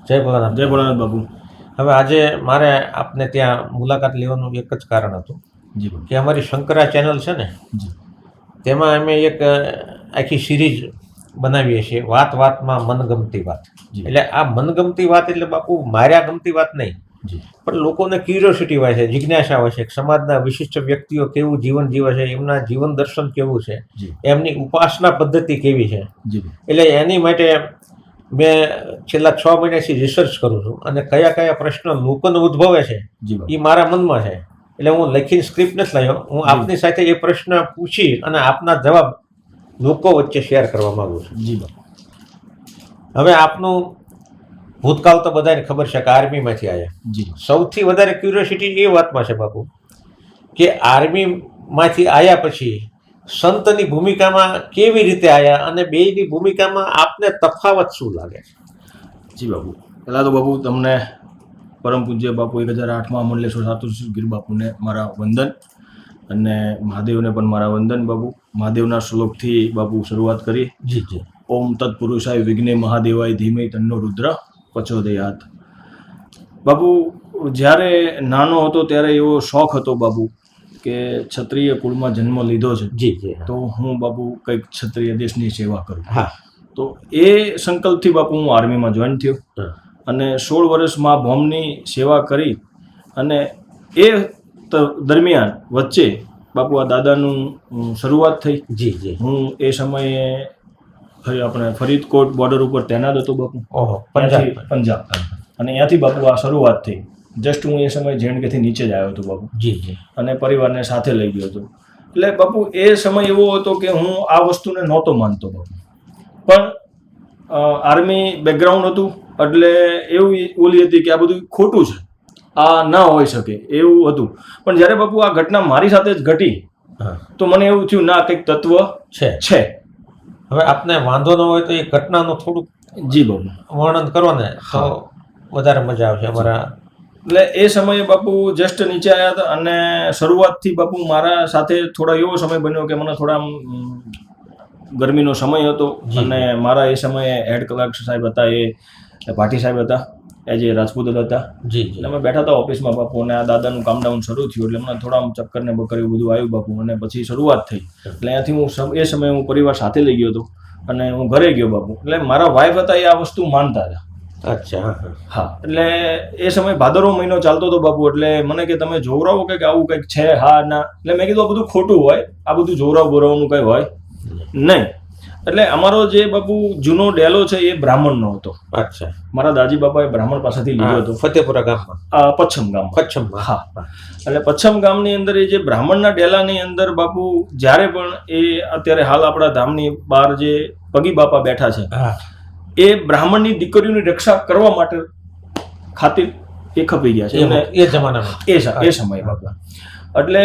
જય ભોળાનાથ. જય ભોળાનાથ બાપુ. હવે આજે મારે આપને ત્યાં મુલાકાત લેવાનું એક જ કારણ હતું જી બાપુ. કે અમારી શંકરા ચેનલ છે ને, જી તેમાં અમે એક આખી સિરીઝ બનાવીએ છીએ, વાત વાતમાં મનગમતી વાત. જી. એટલે આ મનગમતી વાત એટલે બાપુ માર્યા ગમતી વાત નહીં, જી પણ લોકોને ક્યુરિયોસિટી હોય છે, જિજ્ઞાસા હોય છે, સમાજના વિશિષ્ટ વ્યક્તિઓ કેવું જીવન જીવે છે, એમના જીવન દર્શન કેવું છે, જી એમની ઉપાસના પદ્ધતિ કેવી છે. જી એટલે એની માટે મેં છેલ્લા 6 મહિનાથી રિસર્ચ કરું છું અને કયા કયા પ્રશ્નો લોકોને ઉદ્ભવે છે જી બાપુ. એ મારા મનમાં છે. એટલે હું લખીને સ્ક્રિપ્ટ નથી લાવ્યો, હું આપની સાથે એ પ્રશ્ન પૂછી અને આપના જવાબ લોકો વચ્ચે શેર કરવા માંગુ છું. જી બાપુ. હવે આપનું ભૂતકાળ તો બધાને ખબર છે કે આર્મીમાંથી આવ્યા. જી સૌથી વધારે ક્યુરિયોસિટી એ વાતમાં છે બાપુ કે આર્મીમાંથી આવ્યા પછી સંતની ભૂમિકામાં કેવી રીતે આવ્યા અને બેયની ભૂમિકામાં આપને તફાવત શું લાગે છે? જી બાપુ. પહેલાં તો બાપુ તમને પરમ પૂજ્ય બાપુ 1008માં મંડલેશ્વર સાતુશ્રી ગીર બાપુને મારા વંદન, અને મહાદેવને પણ મારા વંદન બાપુ. મહાદેવના શ્લોકથી બાપુ શરૂઆત કરી. જી જી. ઓમ તત્પુરુષાય વિઘ્ને મહાદેવાય ધીમે તન્નો રુદ્ર પ્રચોદયાત. બાપુ જ્યારે નાનો હતો ત્યારે એવો શોખ હતો બાપુ કે ક્ષત્રિય કુળમાં જન્મ લીધો છે, જી જી. તો હું બાપુ કંઈક ક્ષત્રિય દેશની સેવા કરું. હા. તો એ સંકલ્પથી બાપુ હું આર્મીમાં જોઈન થયો અને 16 વર્ષ મા ભોમની સેવા કરી. અને એ દરમિયાન વચ્ચે બાપુ આ દાદાનું શરૂઆત થઈ. જી જી. હું એ સમયે આપણે ફરીદકોટ બોર્ડર ઉપર તૈનાત હતો બાપુ. ઓહો, પંજાબ. પંજાબ. અને ત્યાંથી બાપુ આ શરૂઆત થઈ. જસ્ટ હું એ સમયે જેએનકેથી નીચે જ આવ્યો હતો બાપુ, જી જી. અને પરિવારને સાથે લઈ ગયો હતો. એટલે બાપુ એ સમય એવો હતો કે હું આ વસ્તુને નહોતો માનતો બાપુ, પણ આર્મી બેકગ્રાઉન્ડ હતું એટલે એવું ઓલી હતી કે આ બધું ખોટું છે, આ ના હોઈ શકે એવું હતું. પણ જ્યારે બાપુ આ ઘટના મારી સાથે જ ઘટી તો મને એવું થયું ના, કંઈક તત્વ છે. હવે આપને વાંધો ન હોય તો એ ઘટનાનું થોડુંક જી બાપુ વર્ણન કરો ને તો વધારે મજા આવશે અમારા. એટલે એ સમયે બાપુ જસ્ટ નીચે આવ્યા હતા અને શરૂઆતથી બાપુ મારા સાથે થોડા એવો સમય બન્યો કે મને થોડા ગરમીનો સમય હતો. અને મારા એ સમયે હેડ ક્લાર્ક સાહેબ હતા, એ ભાટી સાહેબ હતા, એ જે રાજપૂત હતા. જી એટલે અમે બેઠા હતા ઓફિસમાં બાપુ, અને આ દાદાનું કામ ડાઉન શરૂ થયું એટલે મને થોડા ચક્કર ને બક્કર એવું બધું આવ્યું બાપુ. અને પછી શરૂઆત થઈ. એટલે અહીંયાથી હું એ સમયે હું પરિવાર સાથે લઈ ગયો હતો અને હું ઘરે ગયો બાપુ. એટલે મારા વાઈફ હતા એ આ વસ્તુ માનતા હતા. અચ્છા. હા. એટલે એ સમયે ભાદરવો મહિનો ચાલતો હતો બાપુ. એટલે મને કે તમે જોવરાવો કંઈક આવું કંઈક છે? હા ના. એટલે મેં કીધું આ બધું ખોટું હોય, આ બધું જોવરાવ બોરાવવાનું કંઈ હોય નહીં. એટલે અમારો જે બાપુ જૂનો ડેલો છે એ બ્રાહ્મણનો હતો. અચ્છા. મારા દાજી બાપાએ બ્રાહ્મણ પાસેથી લીધો હતો, ફતેપુરા ગામમાં, પચ્છમ ગામ. પચ્છમમાં. હા. એટલે પચ્છમ ગામની અંદર એ જે બ્રાહ્મણના ડેલાની અંદર બાપુ જ્યારે પણ એ અત્યારે હાલ આપણા ધામની બહાર જે પગી બાપા બેઠા છે, એ બ્રાહ્મણની દીકરીઓની રક્ષા કરવા માટે ખાतिर એ ખપી ગયા છે એ જમાનામાં, એ સમયે બાપા. એટલે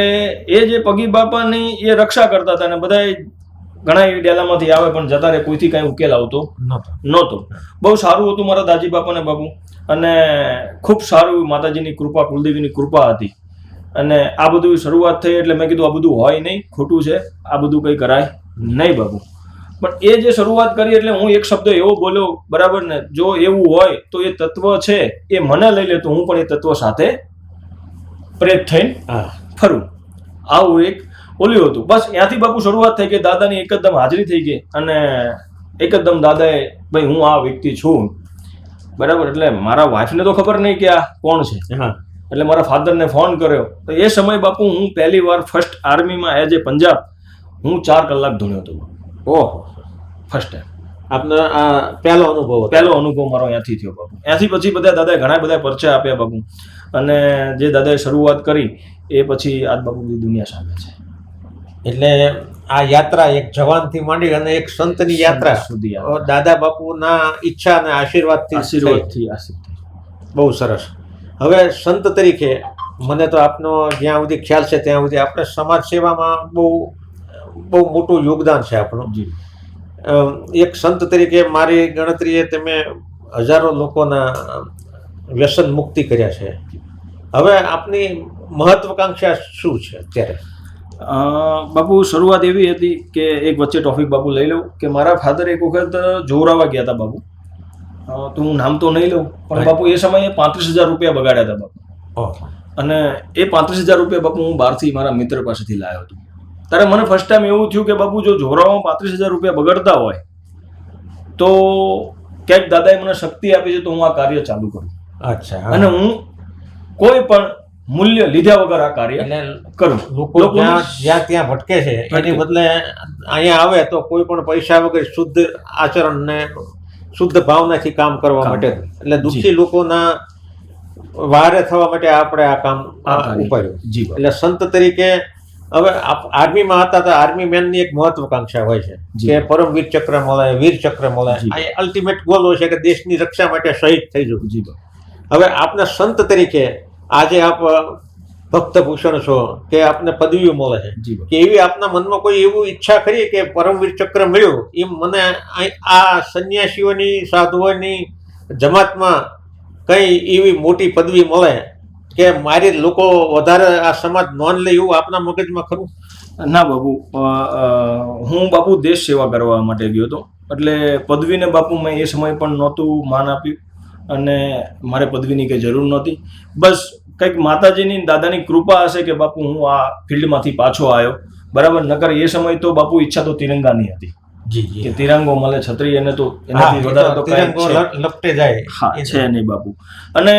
એ જે પગી બાપાની એ રક્ષા કરતા હતા, અને બધા ઘણા એ ડેલામાંથી આવે પણ જતા રહે, કોઈથી કાંઈ ઉકેલ આવતો નહોતો. બહુ સારું હતું મારા દાજી બાપાને બાપુ, અને ખૂબ સારું માતાજીની કૃપા, કુલદેવીની કૃપા હતી. અને આ બધું શરૂઆત થઈ એટલે મેં કીધું આ બધું હોય નહીં, ખોટું છે, આ બધું કંઈ કરાય નહીં બાપુ. પણ એ જે શરૂઆત કરી એટલે હું એક શબ્દ એવો બોલ્યો, બરાબર ને, જો એવું હોય તો એ તત્વ છે એ મને લઈ લે તો હું પણ એ તત્વ સાથે પ્રેત થઈને ફરું. આવું એક ઓલ્યું હતું. બસ ત્યાંથી બાપુ શરૂઆત થઈ ગઈ, દાદાની એકદમ હાજરી થઈ ગઈ. અને એકદમ દાદાએ ભાઈ હું આ વ્યક્તિ છું, બરાબર. એટલે મારા વાઈફને તો ખબર નહીં કે આ કોણ છે. એટલે મારા ફાધરને ફોન કર્યો તો એ સમય બાપુ હું પહેલી વાર ફર્સ્ટ આર્મીમાં એઝ એ પંજાબ હું 4 કલાક ધૂણ્યો હતો. ઓહો, ફર્સ્ટ ટાઈમ. આપનો આ પહેલો અનુભવ મારો ત્યાંથી થયો બાપુ. ત્યાંથી પછી બધા દાદાએ ઘણા બધા પરિચય આપ્યા બાપુ, અને જે દાદાએ શરૂઆત કરી એ પછી આજ બાપુ બધી દુનિયા સામે છે. એટલે આ યાત્રા એક જવાનથી માંડી અને એક સંતની યાત્રા સુધી દાદા બાપુના ઈચ્છા અને આશીર્વાદથી. બહુ સરસ. હવે સંત તરીકે મને તો આપનો જ્યાં સુધી ખ્યાલ છે ત્યાં સુધી આપણે સમાજ સેવામાં બહુ મોટું યોગદાન છે આપણું. એક સંત તરીકે મારી ગણતરીએ તમે હજારો લોકોના વ્યસન મુક્તિ કર્યા છે. હવે આપની મહત્વકાંક્ષા શું છે અત્યારે? બાપુ શરૂઆત એવી હતી કે એક વચ્ચે ટોપિક બાપુ લઈ લઉં કે મારા ફાધર એક વખત જોરાવા ગયા હતા બાપુ, તો હું નામ તો નહીં લઉં, પણ બાપુ એ સમયે 35,000 રૂપિયા બગાડ્યા હતા બાપુ. ઓહો. અને એ 35,000 રૂપિયા બાપુ હું બહારથી મારા મિત્ર પાસેથી લાવ્યો હતો. ત્યારે મને ફર્સ્ટ ટાઈમ એવું થયું કે બાપુ જો જોરામાં 35,000 રૂપિયા બગડતા હોય તો ક્યાંક દાદાએ મને શક્તિ આપી છે તો હું આ કાર્ય ચાલુ કરું. અચ્છા. અને હું કોઈ પણ મૂલ્ય લીધા વગર આ કાર્ય કરું. લોકો જ્યાં ત્યાં ભટકે છે એની બદલે અહીંયા આવે તો કોઈ પણ પૈસા વગર શુદ્ધ આચરણ ને શુદ્ધ ભાવનાથી કામ કરવા માટે, એટલે દુઃખી લોકોના વારે થવા માટે આપણે આ કામ ઉપાડ્યું. એટલે સંત તરીકે હવે આર્મીમાં હતા તો આર્મી મેનની એક મહત્વકાંક્ષા હોય છે કે પરમવીર ચક્ર મળે, વીર ચક્ર મળે. આ અલ્ટિમેટ ગોલ હોય છે કે દેશની રક્ષા માટે શહીદ થઈ જવું. હવે આપના સંત તરીકે આજે આપ ભક્ત ભૂષણ છો કે આપને પદવીઓ મળે છે કે એવી આપના મનમાં કોઈ એવું ઈચ્છા ખરી કે પરમવીર ચક્ર મળ્યું એમ મને આ સંન્યાસીઓની સાધુઓની જમાતમાં કઈ એવી મોટી પદવી મળે કે મારી લોકો વધારે આ સમાજ નોંધ લે એવું આપના મગજમાં ખરું? ના બાપુ, હું બાપુ દેશ સેવા કરવા માટે ગયો હતો, એટલે પદવીને બાપુ મેં એ સમય પણ નહોતું માન આપ્યું અને મારે પદવીની કંઈ જરૂર નહોતી. બસ કંઈક માતાજીની દાદાની કૃપા હશે કે બાપુ હું આ ફિલ્ડમાંથી પાછો આવ્યો, બરાબર. નકર એ સમય તો બાપુ ઈચ્છા તો તિરંગાની હતી કે તિરંગો મળે, છત્રી એને તો એનાથી વધારે તો કઈ લપટે જાય છે નહીં બાપુ. અને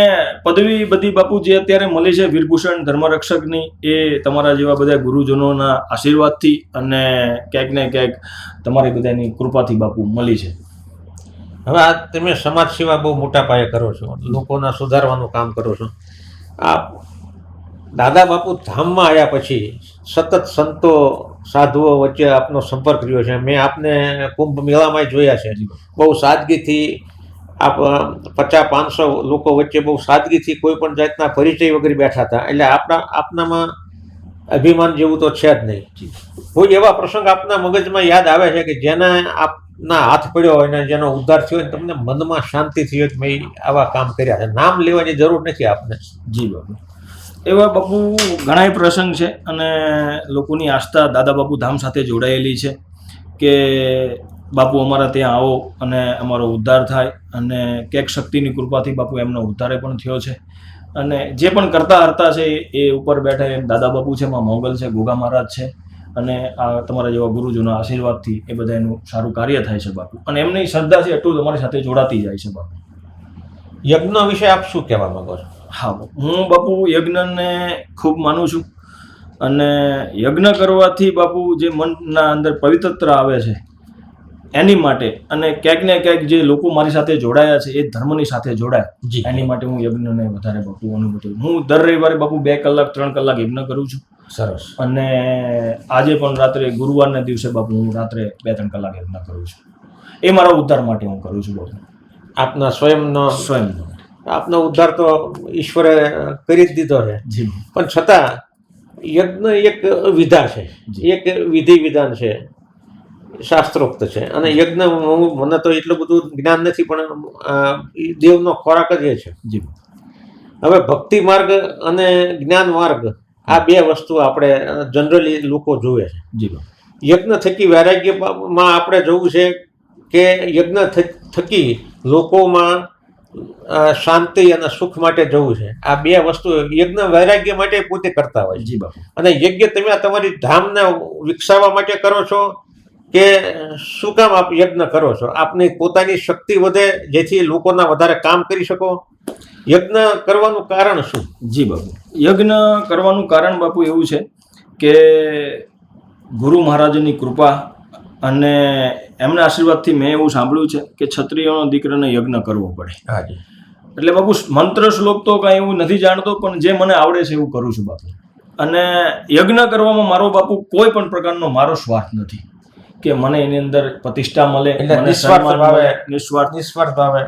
પદવી બધી બાપુ જે અત્યારે મળી છે વીરભૂષણ ધર્મરક્ષકની, એ તમારા જેવા બધા ગુરુજનોના આશીર્વાદથી અને ક્યાંક ને ક્યાંક તમારી બધાની કૃપાથી બાપુ મળી છે. હવે આ તમે સમાજ સેવા બહુ મોટા પાયે કરો છો, લોકોના સુધારવાનું કામ કરો છો. આ દાદા બાપુ ધામમાં આવ્યા પછી સતત સંતો સાધુઓ વચ્ચે આપનો સંપર્ક રહ્યો છે. મેં આપને કુંભ મેળામાં જોયા છે, બહુ સાદગીથી આપ 50-500 લોકો વચ્ચે બહુ સાદગીથી કોઈ પણ જાતના પરિચય વગર બેઠા હતા. એટલે આપનામાં અભિમાન જેવું તો છે જ નહીં. કોઈ એવા પ્રસંગ આપના મગજમાં યાદ આવે છે કે જેના આપના હાથ પડ્યો હોય ને જેનો ઉદ્ધાર થયો હોય તમને મનમાં શાંતિ થઈ હોય કે મેં આવા કામ કર્યા છે? નામ લેવાની જરૂર નથી આપને. જી બાપુ, એવા બાપુ ઘણાય પ્રસંગ છે અને લોકોની આસ્થા દાદા બાપુ ધામ સાથે જોડાયેલી છે કે બાપુ અમારા ત્યાં આવો અને અમારો ઉદ્ધાર થાય. અને ક્યાંક શક્તિની કૃપાથી બાપુ એમનો ઉદ્ધારે પણ થયો છે. અને જે પણ કરતા હરતા છે એ ઉપર બેઠા એમ દાદા બાપુ છે, માં મોગલ છે, ગોગા મહારાજ છે અને આ તમારા જેવા ગુરુજોના આશીર્વાદથી એ બધા એનું સારું કાર્ય થાય છે બાપુ. અને એમની શ્રદ્ધાથી એટલું તમારી સાથે જોડાતી જાય છે બાપુ. યજ્ઞ વિશે આપ શું કહેવા માંગો છો? હા, હું બાપુ યજ્ઞને ખૂબ માનું છું અને યજ્ઞ કરવાથી બાપુ જે મનના અંદર પવિત્રતા આવે છે એની માટે, અને ક્યાંક ને ક્યાંક જે લોકો મારી સાથે જોડાયા છે એ ધર્મની સાથે જોડાય એની માટે હું યજ્ઞને વધારે બાપુ અનુભવ. હું દર રવિવારે બાપુ 2 કલાક 3 કલાક યજ્ઞ કરું છું. સરસ. અને આજે પણ રાત્રે ગુરુવારના દિવસે બાપુ હું રાત્રે 2-3 કલાક યજ્ઞ કરું છું. એ મારા ઉદ્ધાર માટે હું કરું છું બાપુ. આપના સ્વયંનો આપનો ઉદ્ધાર તો ઈશ્વરે કરી જ દીધો છે, પણ છતાં યજ્ઞ એક વિધા છે, એક વિધિ વિધાન છે, શાસ્ત્રોક્ત છે. અને યજ્ઞ મને તો એટલું બધું જ્ઞાન નથી, પણ દેવનો ખોરાક જ એ છે. હવે ભક્તિ માર્ગ અને જ્ઞાન માર્ગ આ બે વસ્તુ આપણે જનરલી લોકો જોવે છે. યજ્ઞ થકી વૈરાગ્યમાં આપણે જોવું છે કે યજ્ઞ થકી લોકોમાં શાંતિ અને સુખ માટે જવું છે. આ બે વસ્તુ યજ્ઞ વૈરાગ્ય માટે પોતે કરતા હોય છે. અને યજ્ઞ તમે તમારી ધામને વિકસાવવા માટે કરો છો કે શું કામ આપ યજ્ઞ કરો છો? આપની પોતાની શક્તિ વધે જેથી લોકોના વધારે કામ કરી શકો? યજ્ઞ કરવાનું કારણ શું? જી બાપુ, યજ્ઞ કરવાનું કારણ બાપુ એવું છે કે ગુરુ મહારાજની કૃપા અને એમના આશીર્વાદથી મેં એવું સાંભળ્યું છે કે ક્ષત્રિયોનો દીકરાને યજ્ઞ કરવો પડે. હાજી. એટલે બાપુ મંત્ર શ્લોક તો કાંઈ એવું નથી જાણતો, પણ જે મને આવડે છે એવું કરું છું બાપુ. અને યજ્ઞ કરવામાં મારો બાપુ કોઈ પણ પ્રકારનો મારો સ્વાર્થ નથી કે મને એની અંદર પ્રતિષ્ઠા મળે, નિસ્વાર્થ ભાવે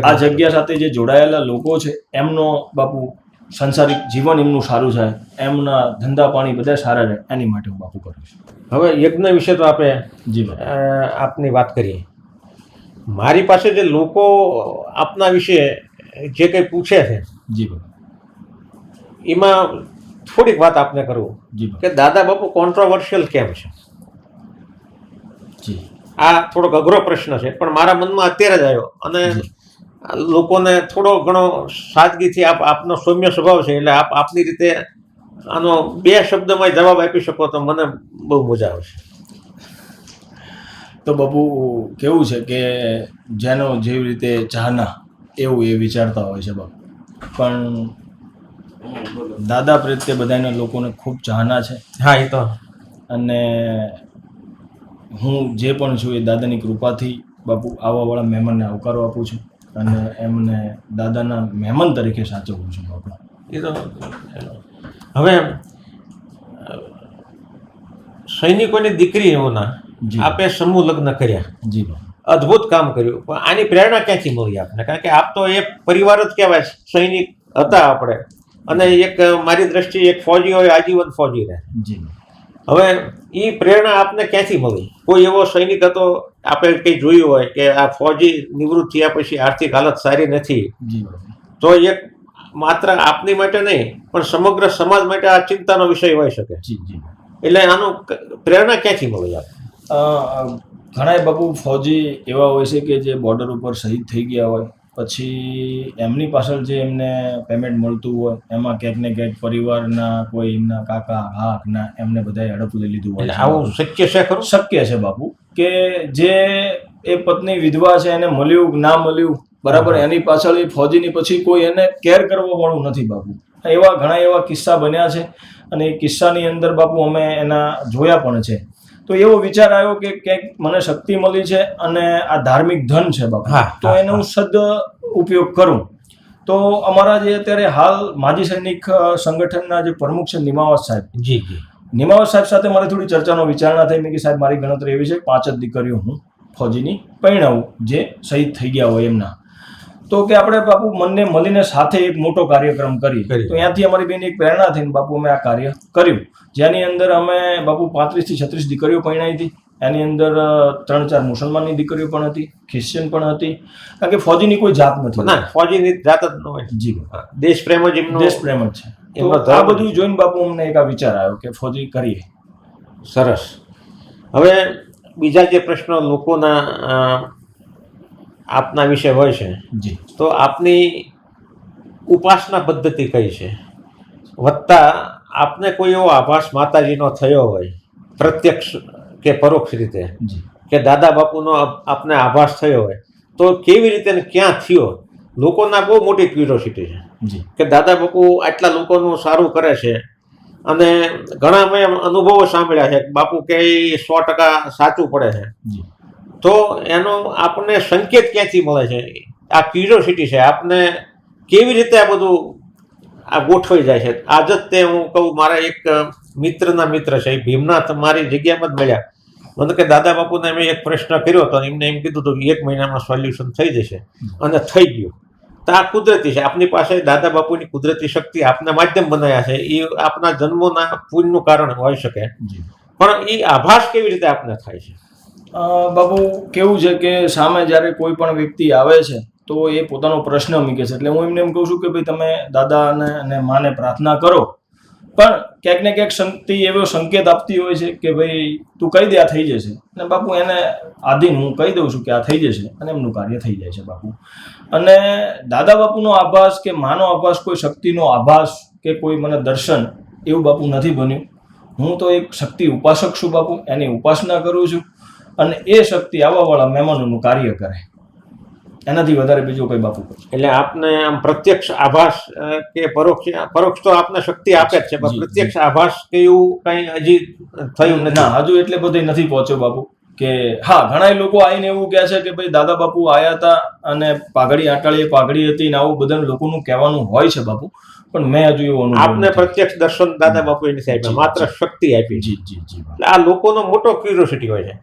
આ જગ્યા સાથે જે જોડાયેલા લોકો છે એમનો બાપુ સંસારિક જીવન એમનું સારું થાય, એમના ધંધા પાણી બધા સારા રહે, એની માટે હું બાપુ કરું છું. હવે યજ્ઞ વિશે તો આપણે આપની વાત કરીએ. મારી પાસે જે લોકો આપના વિશે જે કંઈ પૂછે છે જી બાપુ, એમાં થોડીક વાત આપને કરું કે દાદા બાપુ કોન્ટ્રોવર્શિયલ કેમ છે? જી, આ થોડોક અઘરો પ્રશ્ન છે, પણ મારા મનમાં અત્યારે જ આવ્યો. અને લોકોને થોડો ઘણો સાદગીથી આપનો સૌમ્ય સ્વભાવ છે એટલે આપની રીતે આનો 2 શબ્દમાં જવાબ આપી શકો તો મને બહુ મજા આવશે. તો બાપુ કેવું છે કે જેનો જેવી રીતે ચાહના એવું એ વિચારતા હોય છે બાપુ. પણ દાદા પ્રત્યે બધાના લોકોને ખૂબ ચાહના છે. હા, એ તો અને હું જે પણ છું એ દાદાની કૃપાથી બાપુ આવવાવાળા મહેમાનને આવકારો આપું છું અને એમને દાદાના મહેમાન તરીકે સાચવું છું બાપુ. એ તો હવે સૈનિકોની દીકરીઓના જી. આપે સમૂહ લગ્ન કર્યા, જી બાપુ. અદ્ભુત કામ કર્યું, પણ આની પ્રેરણા ક્યાંથી મળી આપને? કારણ કે આપ તો એ પરિવાર જ કહેવાય, સૈનિક હતા આપણે, અને એક મારી દ્રષ્ટિએ એક ફૌજી હોય આજીવન ફૌજી રહે. જી. હવે એ પ્રેરણા આપને ક્યાંથી મળી? કોઈ એવો સૈનિક હતો આપણે કંઈ જોયું હોય કે આ ફૌજી નિવૃત્ત થયા પછી આર્થિક હાલત સારી નથી, જી બાપુ. તો એક માત્ર આપની માટે નહીં પણ સમગ્ર સમાજ માટે આ ચિંતાનો વિષય હોઈ શકે. જી. જી. એટલે આનું પ્રેરણા ક્યાંથી મળી આપને? ઘણા બાપુ ફૌજી એવા હોય છે કે જે બોર્ડર ઉપર શહીદ થઈ ગયા હોય, પછી એમની પાછળ જે એમને પેમેન્ટ મળતું હોય એમાં ક્યાંક ને ક્યાંક પરિવારના કોઈ એમના કાકા હાકના એમને બધાએ હડપ લઈ લીધું હોય. આવું શક્ય છે ખરું? શક્ય છે બાપુ કે જે એ પત્ની વિધવા છે એને મળ્યું ના મળ્યું બરાબર, એની પાછળ એ ફૌજીની પછી કોઈ એને કેર કરવા વાળું નથી બાપુ. એવા ઘણા એવા કિસ્સા બન્યા છે અને એ કિસ્સાની અંદર બાપુ અમે એના જોયા પણ છે. તો એવો વિચાર આવ્યો કે ક્યાંક મને શક્તિ મળી છે અને આ ધાર્મિક ધન છે બાપુ, તો એનો હું સદ ઉપયોગ કરું. તો અમારા જે અત્યારે હાલ માજી સૈનિક સંગઠનના જે પ્રમુખ છે નિમાવત સાહેબ, જી જી, નિમાવત સાહેબ સાથે મારી થોડી ચર્ચાનો વિચારણા થઈ. મેં કે સાહેબ મારી ગણતરી એવી છે 5 જ દીકરીઓ હું ફૌજીની પરણાવું જે શહીદ થઈ ગયા હોય એમના, તો કે આપણે બાપુ મનને મળીને સાથે એક મોટો કાર્યક્રમ કરીએ. તો ત્યાંથી અમારી બેન એક પ્રેરણા થઈને બાપુ અમે આ કાર્ય કર્યું, જેની અંદર અમે બાપુ 35 થી 36 દીકરીઓ પરણાવી હતી. એની અંદર 3-4 મુસલમાનની દીકરીઓ પણ હતી, ક્રિશ્ચિયન પણ હતી, કારણ કે ફૌજીની કોઈ જાત નથી. ના, ફૌજીની જાત જ ન હોય. જી, દેશ પ્રેમ જ એમનો, દેશ પ્રેમ જ છે. તો આ બધું જોઈને બાપુ અમને એક આ વિચાર આવ્યો કે ફૌજી કરીએ. સરસ. હવે બીજા જે પ્રશ્નો લોકોના આપના વિશે હોય છે, જી, તો આપની ઉપાસના પદ્ધતિ કઈ છે? વત્તા આપને કોઈ એવો આભાસ માતાજીનો થયો હોય પ્રત્યક્ષ કે પરોક્ષ રીતે, જી, કે દાદા બાપુનો આપને આભાસ થયો હોય, તો કેવી રીતે ને ક્યાં થયો? લોકોના બહુ મોટી ક્યુરિયોસિટી છે જી, કે દાદા બાપુ આટલા લોકોનું સારું કરે છે, અને ઘણા મેં અનુભવો સાંભળ્યા છે કે બાપુ કે 100% સાચું પડે છે. જી. તો એનો આપને સંકેત ક્યાંથી મળે છે? આ ક્યુરિયોસિટી છે આપને કેવી રીતે આ બધું આ ગોઠવાઈ જાય છે? આજ જ તે હું કહું, મારા એક મિત્રના મિત્ર છે, એ ભીમનાથ મારી જગ્યામાં જ મળ્યા. મને કે દાદા બાપુને મેં એક પ્રશ્ન કર્યો હતો, એમને એમ કીધું હતું કે 1 મહિનામાં સોલ્યુશન થઈ જશે, અને થઈ ગયું. તો આ કુદરતી છે, આપની પાસે દાદા બાપુની કુદરતી શક્તિ આપના માધ્યમ બનાવ્યા છે, એ આપના જન્મોના પુણ્યનું કારણ હોઈ શકે, પણ એ આભાસ કેવી રીતે આપને થાય છે? બાપુ કેવું છે કે સામે જ્યારે કોઈ પણ વ્યક્તિ આવે છે તો એ પોતાનો પ્રશ્ન મૂકે છે, એટલે હું એમને એમ કહું છું કે ભાઈ તમે દાદાને અને માને પ્રાર્થના કરો, પણ ક્યાંક ને ક્યાંક શક્તિ એવો સંકેત આપતી હોય છે કે ભાઈ તું કહી દે આ થઈ જશે, અને બાપુ એને આધીન હું કહી દઉં છું કે આ થઈ જશે અને એમનું કાર્ય થઈ જાય છે બાપુ. અને દાદા બાપુનો આભાસ કે માનો આભાસ, કોઈ શક્તિનો આભાસ કે કોઈ મને દર્શન એવું બાપુ નથી બન્યું. હું તો એક શક્તિ ઉપાસક છું બાપુ, એની ઉપાસના કરું છું, અને એ શક્તિ આવવાવાળા મહેમાનોનું કાર્ય કરે, એનાથી વધારે બીજું કઈ બાપુ. એટલે આપને આમ પ્રત્યક્ષ આભાસ કે પરોક્ષ તો આપને શક્તિ આપે જ છે, પણ પ્રત્યક્ષ આભાસ કે એવું કઈ હજી થયું નથી? ના, હજુ એટલે બધે નથી પહોંચ્યો બાપુ. કે હા, ઘણા લોકો આવીને એવું કહે છે કે ભાઈ દાદા બાપુ આયા હતા અને પાઘડી આટાળી પાઘડી હતી ને આવું બધા લોકોનું કહેવાનું હોય છે બાપુ, પણ મેં હજુ એવું આપને પ્રત્યક્ષ દર્શન દાદા બાપુ એની સાહેબ માત્ર શક્તિ આપી. જી જી જી. એટલે આ લોકોનો મોટો ક્યુરિયોસિટી હોય છે.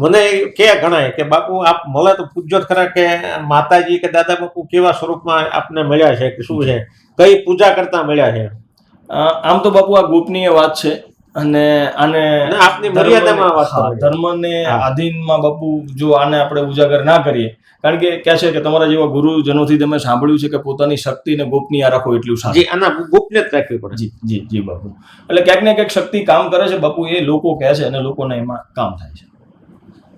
મને કે ઘણા કે બાપુ આપ મળે તો પૂછજો ખરા કે માતાજી કે દાદા બાપુ કેવા સ્વરૂપમાં આપને મળ્યા છે, કે શું છે, કઈ પૂજા કરતા મળ્યા છે? આમ તો બાપુ આ ગોપનીય વાત છે, અને આને આપની મર્યાદામાં વાત કરો. ધર્મને આધીનમાં બાપુ જો આને આપણે ઉજાગર ના કરીએ, કારણ કે કહે છે કે તમારા જેવા ગુરુજનોથી તમે સાંભળ્યું છે કે પોતાની શક્તિને ગોપનીય રાખો એટલું સારું. જી, આના ગોપનીય રાખવી પડે. જી જી જી બાપુ. એટલે ક્યાંક ને ક્યાંક શક્તિ કામ કરે છે બાપુ, એ લોકો કહે છે અને લોકોને એમાં કામ થાય છે.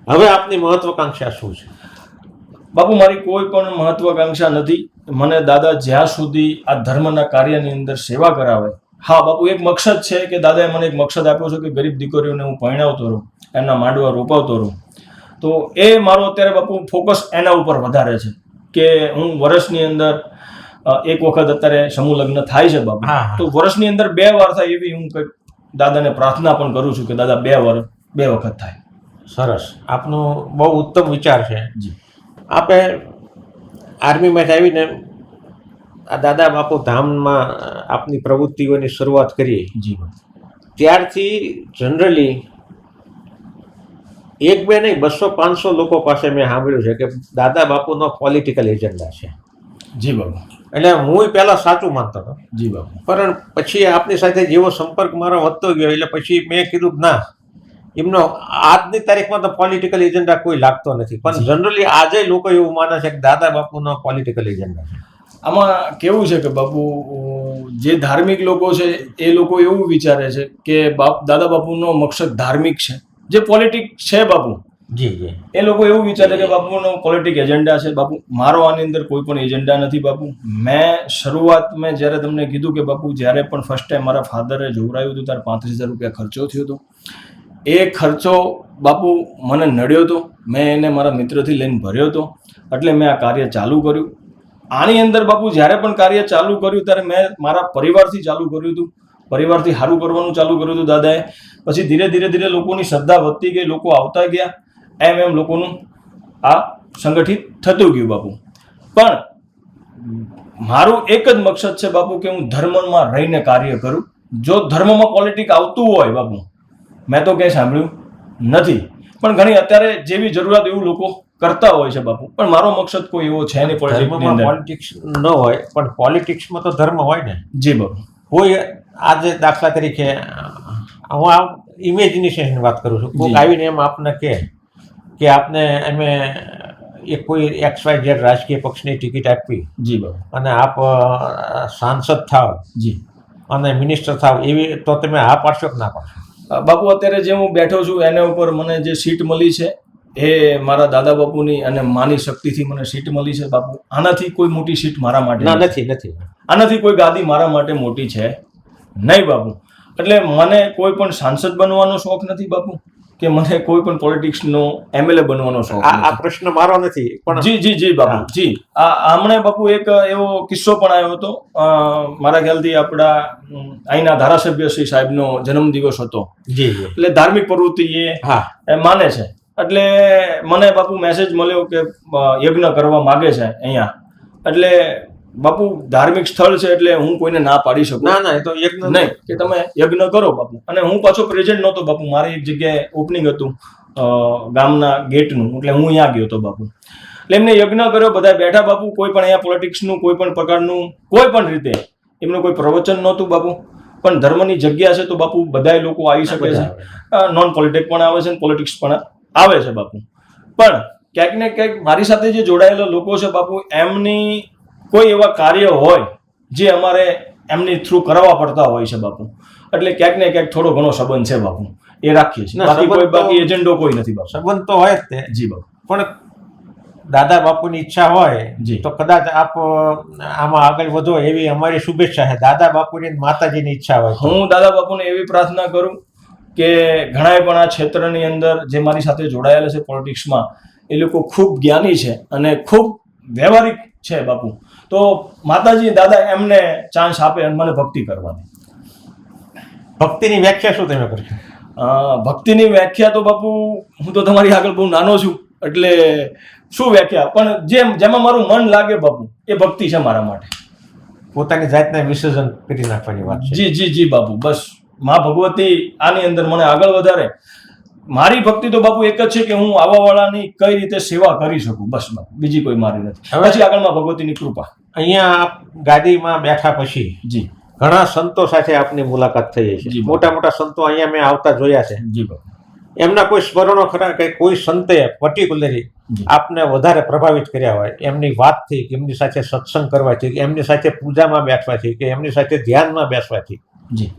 હવે આપની મહત્વકાંક્ષા શું છે? બાપુ મારી કોઈ પણ મહત્વાકાંક્ષા નથી. મને દાદા જ્યાં સુધી આ ધર્મના કાર્યની અંદર સેવા કરાવે. હા બાપુ, એક મકસદ છે કે દાદાએ મને એક મકસદ આપ્યો છે કે ગરીબ દીકરીઓને હું ભણાવતો રહું, એમના માંડવા રોપાવતો રહું. તો એ મારો અત્યારે બાપુ ફોકસ એના ઉપર વધારે છે કે હું વર્ષની અંદર એક વખત અત્યારે સમૂહ લગ્ન થાય છે બાપુ, તો વર્ષની અંદર 2 વાર થાય એવી હું કંઈક દાદાને પ્રાર્થના પણ કરું છું કે દાદા 2 વખત થાય. સરસ, આપનો બહુ ઉત્તમ વિચાર છે. જી. આપે આર્મીમાંથી આવીને આ દાદા બાપુ ધામમાં આપની પ્રવૃત્તિઓની શરૂઆત કરી. જી. ત્યારથી જનરલી 1-2 નહીં 200-500 લોકો પાસે મેં સાંભળ્યું છે કે દાદા બાપુનો પોલિટિકલ એજન્ડા છે. જી બાપુ. એટલે હું પહેલાં સાચું માનતો હતો. જી બાપુ. પણ પછી આપની સાથે જેવો સંપર્ક મારો વધતો ગયો એટલે પછી મેં કીધું કે ના, એમનો આજની તારીખમાં તો પોલિટિકલ એજન્ડા કોઈ લાગતો નથી, પણ જનરલી આજે લોકો એવું માને છે કે દાદા બાપુનો પોલિટિકલ એજન્ડા છે. આમાં કેવું છે કે બાપુ, જે ધાર્મિક લોકો છે એ લોકો એવું વિચારે છે કે દાદા બાપુનો મકસદ ધાર્મિક છે, જે પોલિટિક છે બાપુ. જી જી. એ લોકો એવું વિચારે કે બાપુનો પોલિટિક એજન્ડા છે. બાપુ મારો આની અંદર કોઈ પણ એજન્ડા નથી બાપુ. મેં જ્યારે તમને કીધું કે બાપુ જ્યારે પણ ફર્સ્ટ ટાઈમ મારા ફાધરે જોવરાયું હતું ત્યારે 35,000 રૂપિયા ખર્ચો થયો હતો. એ ખર્ચો બાપુ મને નડ્યો હતો, મેં એને મારા મિત્રથી લઈને ભર્યો હતો, એટલે મેં આ કાર્ય ચાલુ કર્યું. આની અંદર બાપુ જ્યારે પણ કાર્ય ચાલુ કર્યું ત્યારે મેં મારા પરિવારથી ચાલુ કર્યું હતું, પરિવારથી સારું કરવાનું ચાલુ કર્યું હતું દાદાએ. પછી ધીરે ધીરે લોકોની શ્રદ્ધા વધતી ગઈ, લોકો આવતા ગયા, એમ લોકોનું આ સંગઠિત થતું ગયું બાપુ. પણ મારું એક જ મકસદ છે બાપુ કે હું ધર્મમાં રહીને કાર્ય કરું. જો ધર્મમાં પોલિટિક આવતું હોય બાપુ, મેં તો કંઈ સાંભળ્યું નથી, પણ ઘણી અત્યારે જેવી જરૂરિયાત એવું લોકો કરતા હોય છે બાપુ. પણ મારો મકસદ કોઈ એવો છે નહીં. પોલિટિક્સ ન હોય પણ પોલિટિક્સમાં તો ધર્મ હોય ને. જી બાપુ. કોઈ આજે દાખલા તરીકે હું આ ઇમેજિનેશનની વાત કરું છું, કોઈ આવીને એમ આપને કે આપને અમે કોઈ XYZ રાજકીય પક્ષની ટિકિટ આપી. જી બાપુ. અને આપ સાંસદ થાવ. જી. અને મિનિસ્ટર થાવ, એવી તો તમે હા પાડશો કે ના પાડશો? બાપુ અત્યારે જે હું બેઠો છું એના ઉપર મને જે સીટ મળી છે એ મારા દાદા બાપુની અને માની શક્તિથી મને સીટ મળી છે બાપુ. આનાથી કોઈ મોટી સીટ મારા માટે નથી. આનાથી કોઈ ગાદી મારા માટે મોટી છે નહીં બાપુ. એટલે મને કોઈ પણ સાંસદ બનવાનો શોખ નથી બાપુ, કે મને કોઈ પણ પોલિટિક્સનો MLA બનવાનો શોખ નથી. આ પ્રશ્ન મારો નથી પણ જી બાપુ. જી. હમણાં બાપુ એક એવો કિસ્સો પણ આવ્યો હતો. મારા ખ્યાલથી આપણા અહીંના ધારાસભ્ય શ્રી સાહેબનો જન્મદિવસ હતો. જી. એટલે ધાર્મિક પ્રવૃત્તિ એ માને છે. એટલે મને બાપુ મેસેજ મળ્યો કે યજ્ઞ કરવા માગે છે અહીંયા. એટલે બાપુ ધાર્મિક સ્થળ છે એટલે હું કોઈને ના પાડી શકું ના, એ તો યજ્ઞ નહીં કે તમે યજ્ઞ કરો બાપુ. અને હું પાછો પ્રેઝન્ટ નહોતો બાપુ, મારી એક જગ્યાએ ઓપનિંગ હતું ગામના ગેટનું, એટલે હું અહીંયા ગયો હતો બાપુ. એટલે એમને યજ્ઞ કર્યો, બધા બેઠા બાપુ. કોઈ પણ અહીંયા પોલિટિક્સનું કોઈ પણ પ્રકારનું કોઈ પણ રીતે એમનું કોઈ પ્રવચન નહોતું બાપુ. પણ ધર્મની જગ્યા છે તો બાપુ બધાય લોકો આવી શકે છે. નોન પોલિટિક પણ આવે છે અને પોલિટિક્સ પણ આવે છે બાપુ. પણ ક્યાંક ને ક્યાંક મારી સાથે જે જોડાયેલા લોકો છે બાપુ, એમની કોઈ એવા કાર્ય હોય જે અમારે એમની થ્રુ કરવા પડતા હોય છે બાપુ. એટલે ક્યાંક ને ક્યાંક થોડો ઘણો સંબંધ છે બાપુ, એ રાખીએ છીએ. બાકી એજન્ડો કોઈ નથી બાપુ. સંબંધ તો હોય જ તે. જી બાપુ. પણ દાદા બાપુની ઈચ્છા હોય તો કદાચ આપ આમાં આગળ વધો એવી અમારી શુભેચ્છા છે. દાદા બાપુની માતાજીની ઈચ્છા હોય. હું દાદા બાપુને એવી પ્રાર્થના કરું કે ઘણાય પણ આ ક્ષેત્રની અંદર જે મારી સાથે જોડાયેલા છે પોલિટિક્સમાં, એ લોકો ખૂબ જ્ઞાની છે અને ખૂબ વ્યવહારિક છે બાપુ. તો માતાજી દાદા એમને ચાન્સ આપે અને મને ભક્તિ કરવાની. ભક્તિની વ્યાખ્યા શું તમે કરશો? ભક્તિની વ્યાખ્યા તો બાપુ હું તો તમારી આગળ બહુ નાનો છું, એટલે શું વ્યાખ્યા, પણ જેમાં મારું મન લાગે બાપુ એ ભક્તિ છે મારા માટે. પોતાની જાતને વિસર્જન કરી નાખવાની વાત છે. જી બાપુ. બસ મા ભગવતી આની અંદર મને આગળ વધારે. મારી ભક્તિ તો બાપુ એક જ છે કે હું આવાવાળાની કઈ રીતે સેવા કરી શકું, બસ બાપુ, બીજી કોઈ મારી નથી. પછી આગળમાં ભગવતીની કૃપા. અહીંયા ગાદીમાં બેઠા પછી જી ઘણા સંતો સાથે આપની મુલાકાત થઈ છે. મોટા મોટા સંતો અહીંયા મેં આવતા જોયા છે. જી બાપુ. એમના કોઈ સ્મરણો ખરા કે કોઈ સંતે પર્ટિક્યુલરલી આપને વધારે પ્રભાવિત કર્યા હોય એમની વાતથી, કે એમની સાથે સત્સંગ કરવાથી, કે એમની સાથે પૂજામાં બેસવાથી, કે એમની સાથે ધ્યાનમાં બેસવાથી? જી.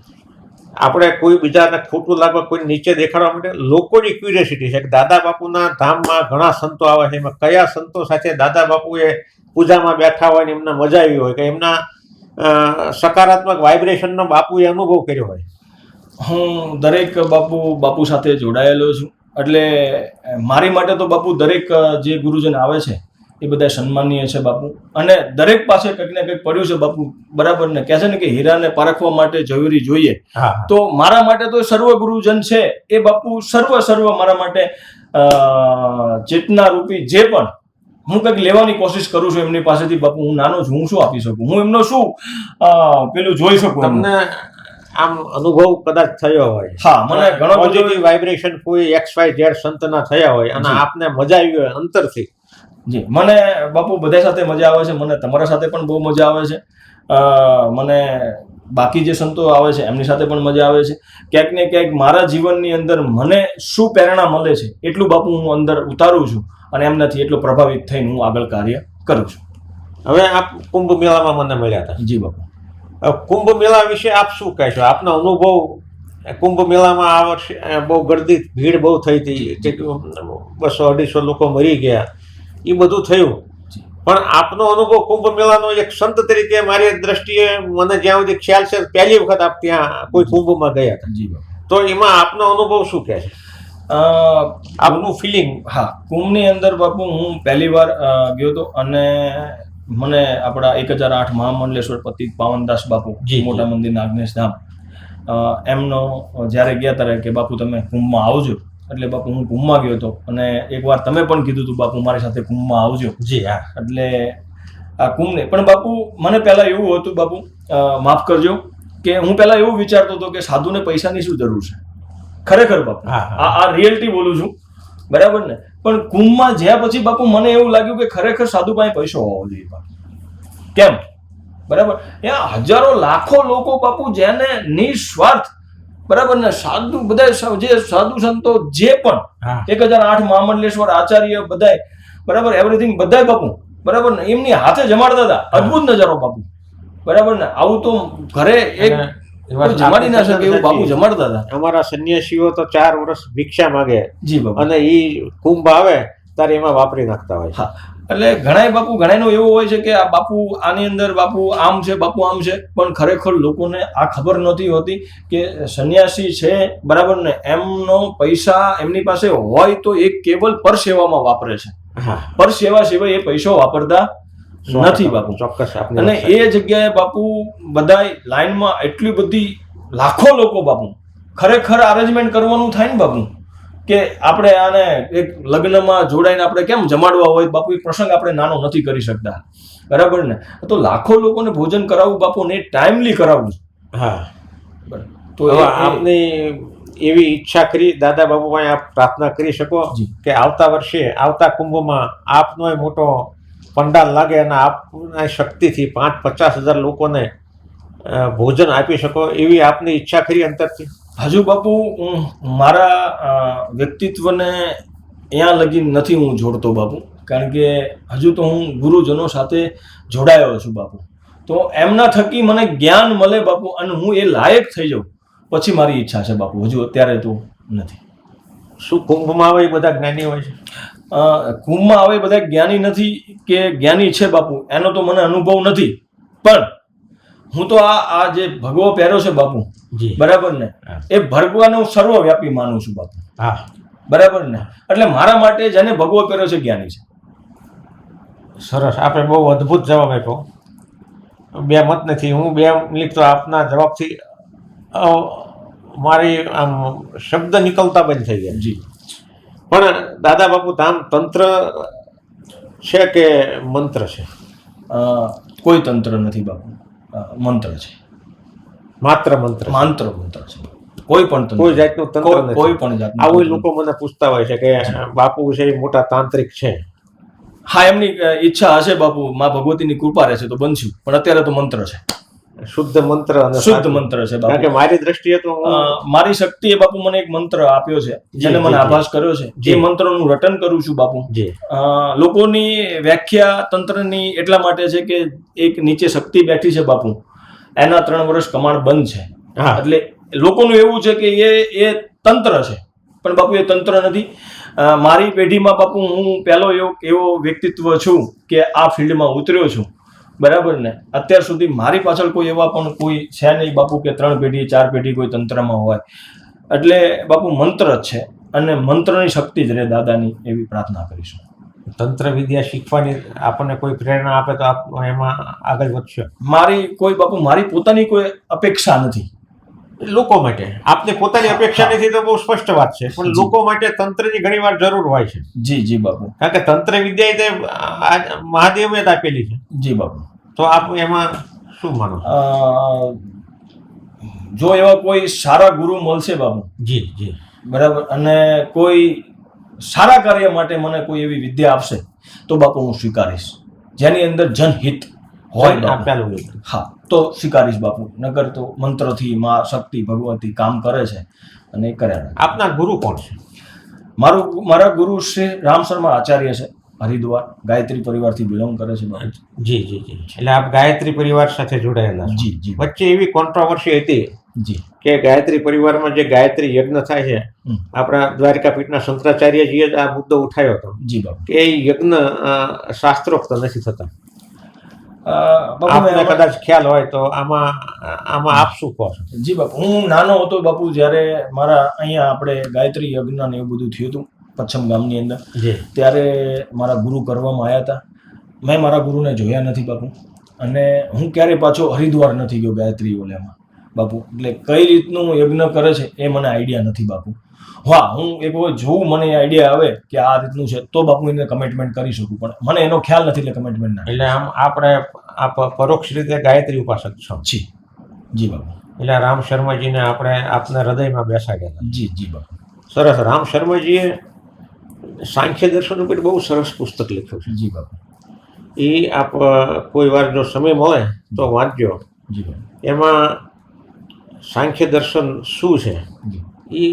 આપણે કોઈ બીજાને ખોટું લાગવા કોઈ નીચે દેખાડવા માટે લોકોની ક્યુરિયોસિટી છે કે દાદા બાપુના ધામમાં ઘણા સંતો આવે છે, એમાં કયા સંતો સાથે દાદા બાપુએ પૂજામાં બેઠા હોય ને એમને મજા આવી હોય કે એમના સકારાત્મક વાઇબ્રેશનનો બાપુએ અનુભવ કર્યો હોય. હું દરેક બાપુ સાથે જોડાયેલો છું, એટલે મારી માટે તો બાપુ દરેક જે ગુરુજન આવે છે એ બધા સન્માનીય છે બાપુ, અને દરેક પાસે કંઈક ને કંઈક પડ્યું છે બાપુ, બરાબર ને? કહે છે ને કે હીરાને પારખવા માટે ઝવેરી જોઈએ, તો મારા માટે તો સર્વ ગુરુજન છે એ બાપુ સર્વ મારા માટે ચેતના રૂપી જે પણ હું કંઈક લેવાની કોશિશ કરું છું એમની પાસેથી બાપુ. હું નાનો છું, હું શું આપી શકું, હું એમનો શું પેલું જોઈ શકું? તમને આમ અનુભવ કદાચ થયો હોય, હા, મને ઘણો પોઝિટિવ વાઇબ્રેશન કોઈ XYZ સંતના થયા હોય અને આપને મજા આવી હોય અંતરથી. જી, મને બાપુ બધા સાથે મજા આવે છે, મને તમારા સાથે પણ બહુ મજા આવે છે, મને બાકી જે સંતો આવે છે એમની સાથે પણ મજા આવે છે. ક્યાંક ને ક્યાંક મારા જીવનની અંદર મને શું પ્રેરણા મળે છે એટલું બાપુ હું અંદર ઉતારું છું અને એમનાથી એટલું પ્રભાવિત થઈને હું આગળ કાર્ય કરું છું. હવે આપ કુંભ મેળામાં મને મળ્યા હતા. જી બાપુ. કુંભ મેળા વિશે આપ શું કહેશો? આપનો અનુભવ કુંભ મેળામાં આ વર્ષે બહુ ગર્દી ભીડ બહુ થઈ હતી, 200-250 લોકો મરી ગયા, એ બધું થયું, પણ આપનો અનુભવ કુંભ મેળાનો એક સંત તરીકે મારી દ્રષ્ટિએ મને જ્યાં સુધી ખ્યાલ છે પહેલી વખત આપ ત્યાં કોઈ કુંભમાં ગયા હતા. જી, તો એમાં આપનો અનુભવ શું કહે છે, આપનું ફિલિંગ? હા, કુંભની અંદર બાપુ હું પહેલી વાર ગયો હતો અને મને આપણા 1008 મહામંડલેશ્વર પતિત પાવનદાસ બાપુ, મોટા મંદિરના આજ્ઞેશ ધામ, એમનો જ્યારે ગયા ત્યારે કે બાપુ તમે કુંભમાં આવજો, એટલે બાપુ હું કુંભમાં ગયો હતો અને એકવાર તમે પણ કીધું હતું બાપુ મારી સાથે કુંભમાં આવજો. જી હા. એટલે આ કુંભને પણ બાપુ મને પહેલા એવું હતું બાપુ, માફ કરજો, કે હું પહેલા એવું વિચારતો હતો કે સાધુને પૈસાની શું જરૂર છે. ખરેખર બાપુ, આ રિયલિટી બોલું છું, બરાબર ને? પણ કુંભમાં જ્યાં પછી બાપુ મને એવું લાગ્યું કે ખરેખર સાધુ પાસે પૈસો હોવો જોઈએ બાપુ. કેમ? બરાબર, ત્યાં હજારો લાખો લોકો બાપુ જેને નિસ્વાર્થ, બરાબર ને, સાધુ બધા જે સાધુ સંતો જે પણ 1008 મહામંડલેશ્વર આચાર્ય બધા, બરાબર, એવરીથિંગ બધા બાપુ, બરાબર ને, એમની હાથે જમાડતા હતા. અદ્ભુત નજારો બાપુ, બરાબર ને? આવું તો ઘરે એક જમાડી ના શકે એવું બાપુ જમાડતા હતા. અમારા સંન્યાસીઓ તો 4 વર્ષ ભિક્ષા માંગે. જી બાપુ. અને ઈ કુંભ આવે ત્યારે એમાં વાપરી નાખતા હોય. હા, એટલે ઘણાય બાપુ ઘણાયનો એવું હોય છે કે આ બાપુ આની અંદર બાપુ આમ છે, બાપુ આમ છે, પણ ખરેખર લોકોને આ ખબર નથી હોતી કે સંન્યાસી છે, બરાબર ને, એમનો પૈસા એમની પાસે હોય તો એ કેવલ પર સેવામાં વાપરે છે. પર સેવા સિવાય એ પૈસો વાપરતા નથી બાપુ. ચોક્કસ. અને એ જગ્યાએ બાપુ બધાય લાઈનમાં એટલી બધી લાખો લોકો બાપુ, ખરેખર અરેન્જમેન્ટ કરવાનું થાય ને બાપુ, કે આપણે આને એક લગ્નમાં જોડાઈને આપણે કેમ જમાડવા હોય બાપુ, એ પ્રસંગ આપણે નાનો નથી કરી શકતા, બરાબર ને? તો લાખો લોકોને ભોજન કરાવવું બાપુ ને ટાઈમલી કરાવવું. હા, તો આપની એવી ઈચ્છા કરી દાદા બાપુ પાસે આપ પ્રાર્થના કરી શકો કે આવતા વર્ષે આવતા કુંભમાં આપનો મોટો પંડાલ લાગે અને આપના શક્તિથી 5-50 હજાર લોકોને ભોજન આપી શકો, એવી આપની ઈચ્છા ખરી અંતરથી? હજુ બાપુ મારા વ્યક્તિત્વને અહીંયા લગી નથી હું જોડતો બાપુ, કારણ કે હજુ તો હું ગુરુજનો સાથે જોડાયો છું બાપુ. તો એમના થકી મને જ્ઞાન મળે બાપુ અને હું એ લાયક થઈ જાઉં, પછી મારી ઈચ્છા છે બાપુ. હજુ અત્યારે તો નથી. શું કુંભમાં આવે એ બધા જ્ઞાની હોય છે? કુંભમાં આવે બધા જ્ઞાની નથી કે જ્ઞાની છે બાપુ, એનો તો મને અનુભવ નથી, પણ હું તો આ જે ભગવો પહેર્યો છે બાપુ, બરાબર ને, એ ભગવાને હું સર્વવ્યાપી માનું છું બાપુ. હા, બરાબર ને? એટલે મારા માટે જેને ભગવો પહેર્યો છે જ્ઞાની છે. સરસ. આપણે બહુ અદ્ભુત જવાબ આપ્યો. બે મત નથી. હું 2 મિનિટ તો આપના જવાબથી મારી આમ શબ્દ નીકળતા બંધ થઈ ગયા. જી. પણ દાદા બાપુ ધામ તંત્ર છે કે મંત્ર છે? કોઈ તંત્ર નથી બાપુ, મંત્ર છે. માત્ર મંત્ર છે. કોઈ પણ તંત્ર, કોઈ જાતનું તંત્ર નથી. કોઈ પણ જાતનું. આવું લોકો મને પૂછતા હોય છે કે બાપુ છે એ મોટા તાંત્રિક છે. હા, એમની ઈચ્છા હશે બાપુ, માં ભગવતીની કૃપા રહેશે તો બનશું, પણ અત્યારે તો મંત્ર છે. શુદ્ધ મંત્ર અને શુદ્ધ મંત્ર છે બાપુ. કારણ કે મારી દ્રષ્ટિએ તો મારી શક્તિએ બાપુ મને એક મંત્ર આપ્યો છે, જેને મને આભાસ કર્યો છે. જે મંત્રનું રટન કરું છું બાપુ. લોકોની વ્યાખ્યા તંત્રની એટલા માટે છે કે એક નીચે શક્તિ બેઠી છે બાપુ, એના 3 વર્ષ કમાણ બંધ છે, એટલે લોકોનું એવું છે કે એ તંત્ર છે, પણ બાપુ એ તંત્ર નથી. મારી પેઢીમાં બાપુ હું પહેલો એવો વ્યક્તિત્વ છું કે આ ફિલ્ડમાં ઉતર્યો છું, બરાબર ને. અત્યાર સુધી મારી પાછળ કોઈ એવા પણ કોઈ છે નહીં બાપુ કે 3 પેઢી 4 પેઢી કોઈ તંત્રમાં હોય. એટલે બાપુ મંત્ર જ છે, અને મંત્રની શક્તિ જ રહે દાદાની, એવી પ્રાર્થના કરીશું. તંત્ર વિદ્યા શીખવાની આપણને કોઈ પ્રેરણા આપે તો આપ એમાં આગળ વધશો? મારી પોતાની કોઈ અપેક્ષા નથી. લોકો માટે આપને પોતાની અપેક્ષા નથી તો બહુ સ્પષ્ટ વાત છે, પણ લોકો માટે તંત્રની ઘણી વાર જરૂર હોય છે. જી બાપુ. કારણ કે તંત્ર વિદ્યા તે મહાદેવે જ આપેલી છે. જી બાપુ. તો આપ એમાં શું માનો? જો એવા કોઈ સારા ગુરુ મળશે બાપુ, જી બરાબર, અને કોઈ સારા કાર્ય માટે મને કોઈ એવી વિદ્યા આપશે તો બાપુ હું સ્વીકારીશ, જેની અંદર જનહિત હોય. હા, તો સ્વીકારીશ બાપુ. નગર તો મંત્રથી માં શક્તિ ભગવતી કામ કરે છે, અને એ કર્યા. આપના ગુરુ કોણ છે? મારા ગુરુ શ્રી રામ શર્મા આચાર્ય છે, હરિદ્વાર, ગાયત્રી પરિવારથી બિલોંગ કરે છે. જી. એટલે આપ ગાયત્રી પરિવાર સાથે જોડાયેલા? જી. વચ્ચે એવી કોન્ટ્રોવર્સી હતી જી કે ગાયત્રી પરિવારમાં જે ગાયત્રી યજ્ઞ થાય છે, આપણા દ્વારકાપીઠના શંકરાચાર્યજીએ જ આ મુદ્દો ઉઠાવ્યો હતો જી બાપુ કે એ યજ્ઞ શાસ્ત્રોક્ત નથી થતા. આપને કદાચ ખ્યાલ હોય તો આમાં આપ શું કહો છો? જી બાપુ, હું નાનો હતો બાપુ, જ્યારે મારા અહીંયા આપણે ગાયત્રી યજ્ઞ ને એવું બધું થયું હતું પચ્છમ ગામની અંદર, ત્યારે મારા ગુરુ કરવામાં આવ્યા હતા. મેં મારા ગુરુને જોયા નથી બાપુ, અને હું ક્યારેય પાછો હરિદ્વાર નથી ગયો ગાયત્રી ઓલામાં બાપુ. એટલે કઈ રીતનું યજ્ઞ કરે છે એ મને આઈડિયા નથી બાપુ. હા, હું એક વખત જોઉં, મને આઈડિયા આવે કે આ રીતનું છે તો બાપુ એને કમિટમેન્ટ કરી શકું, પણ મને એનો ખ્યાલ નથી એટલે કમિટમેન્ટ ના. એટલે આમ આપણે પરોક્ષ રીતે ગાયત્રી ઉપાસક છો? જી બાપુ. એટલે રામ શર્માજીને આપણે આપના હૃદયમાં બેસાડ્યા? જી બાપુ. સરસ. રામ શર્માજીએ સાંખ્ય દર્શન ઉપર બહુ સરસ પુસ્તક લખ્યું છે. જી બાપુ. એ આપ કોઈ વાર જો સમય મળે તો વાંચજો. જી બાપુ. એમાં સાંખ્ય દર્શન શું છે એ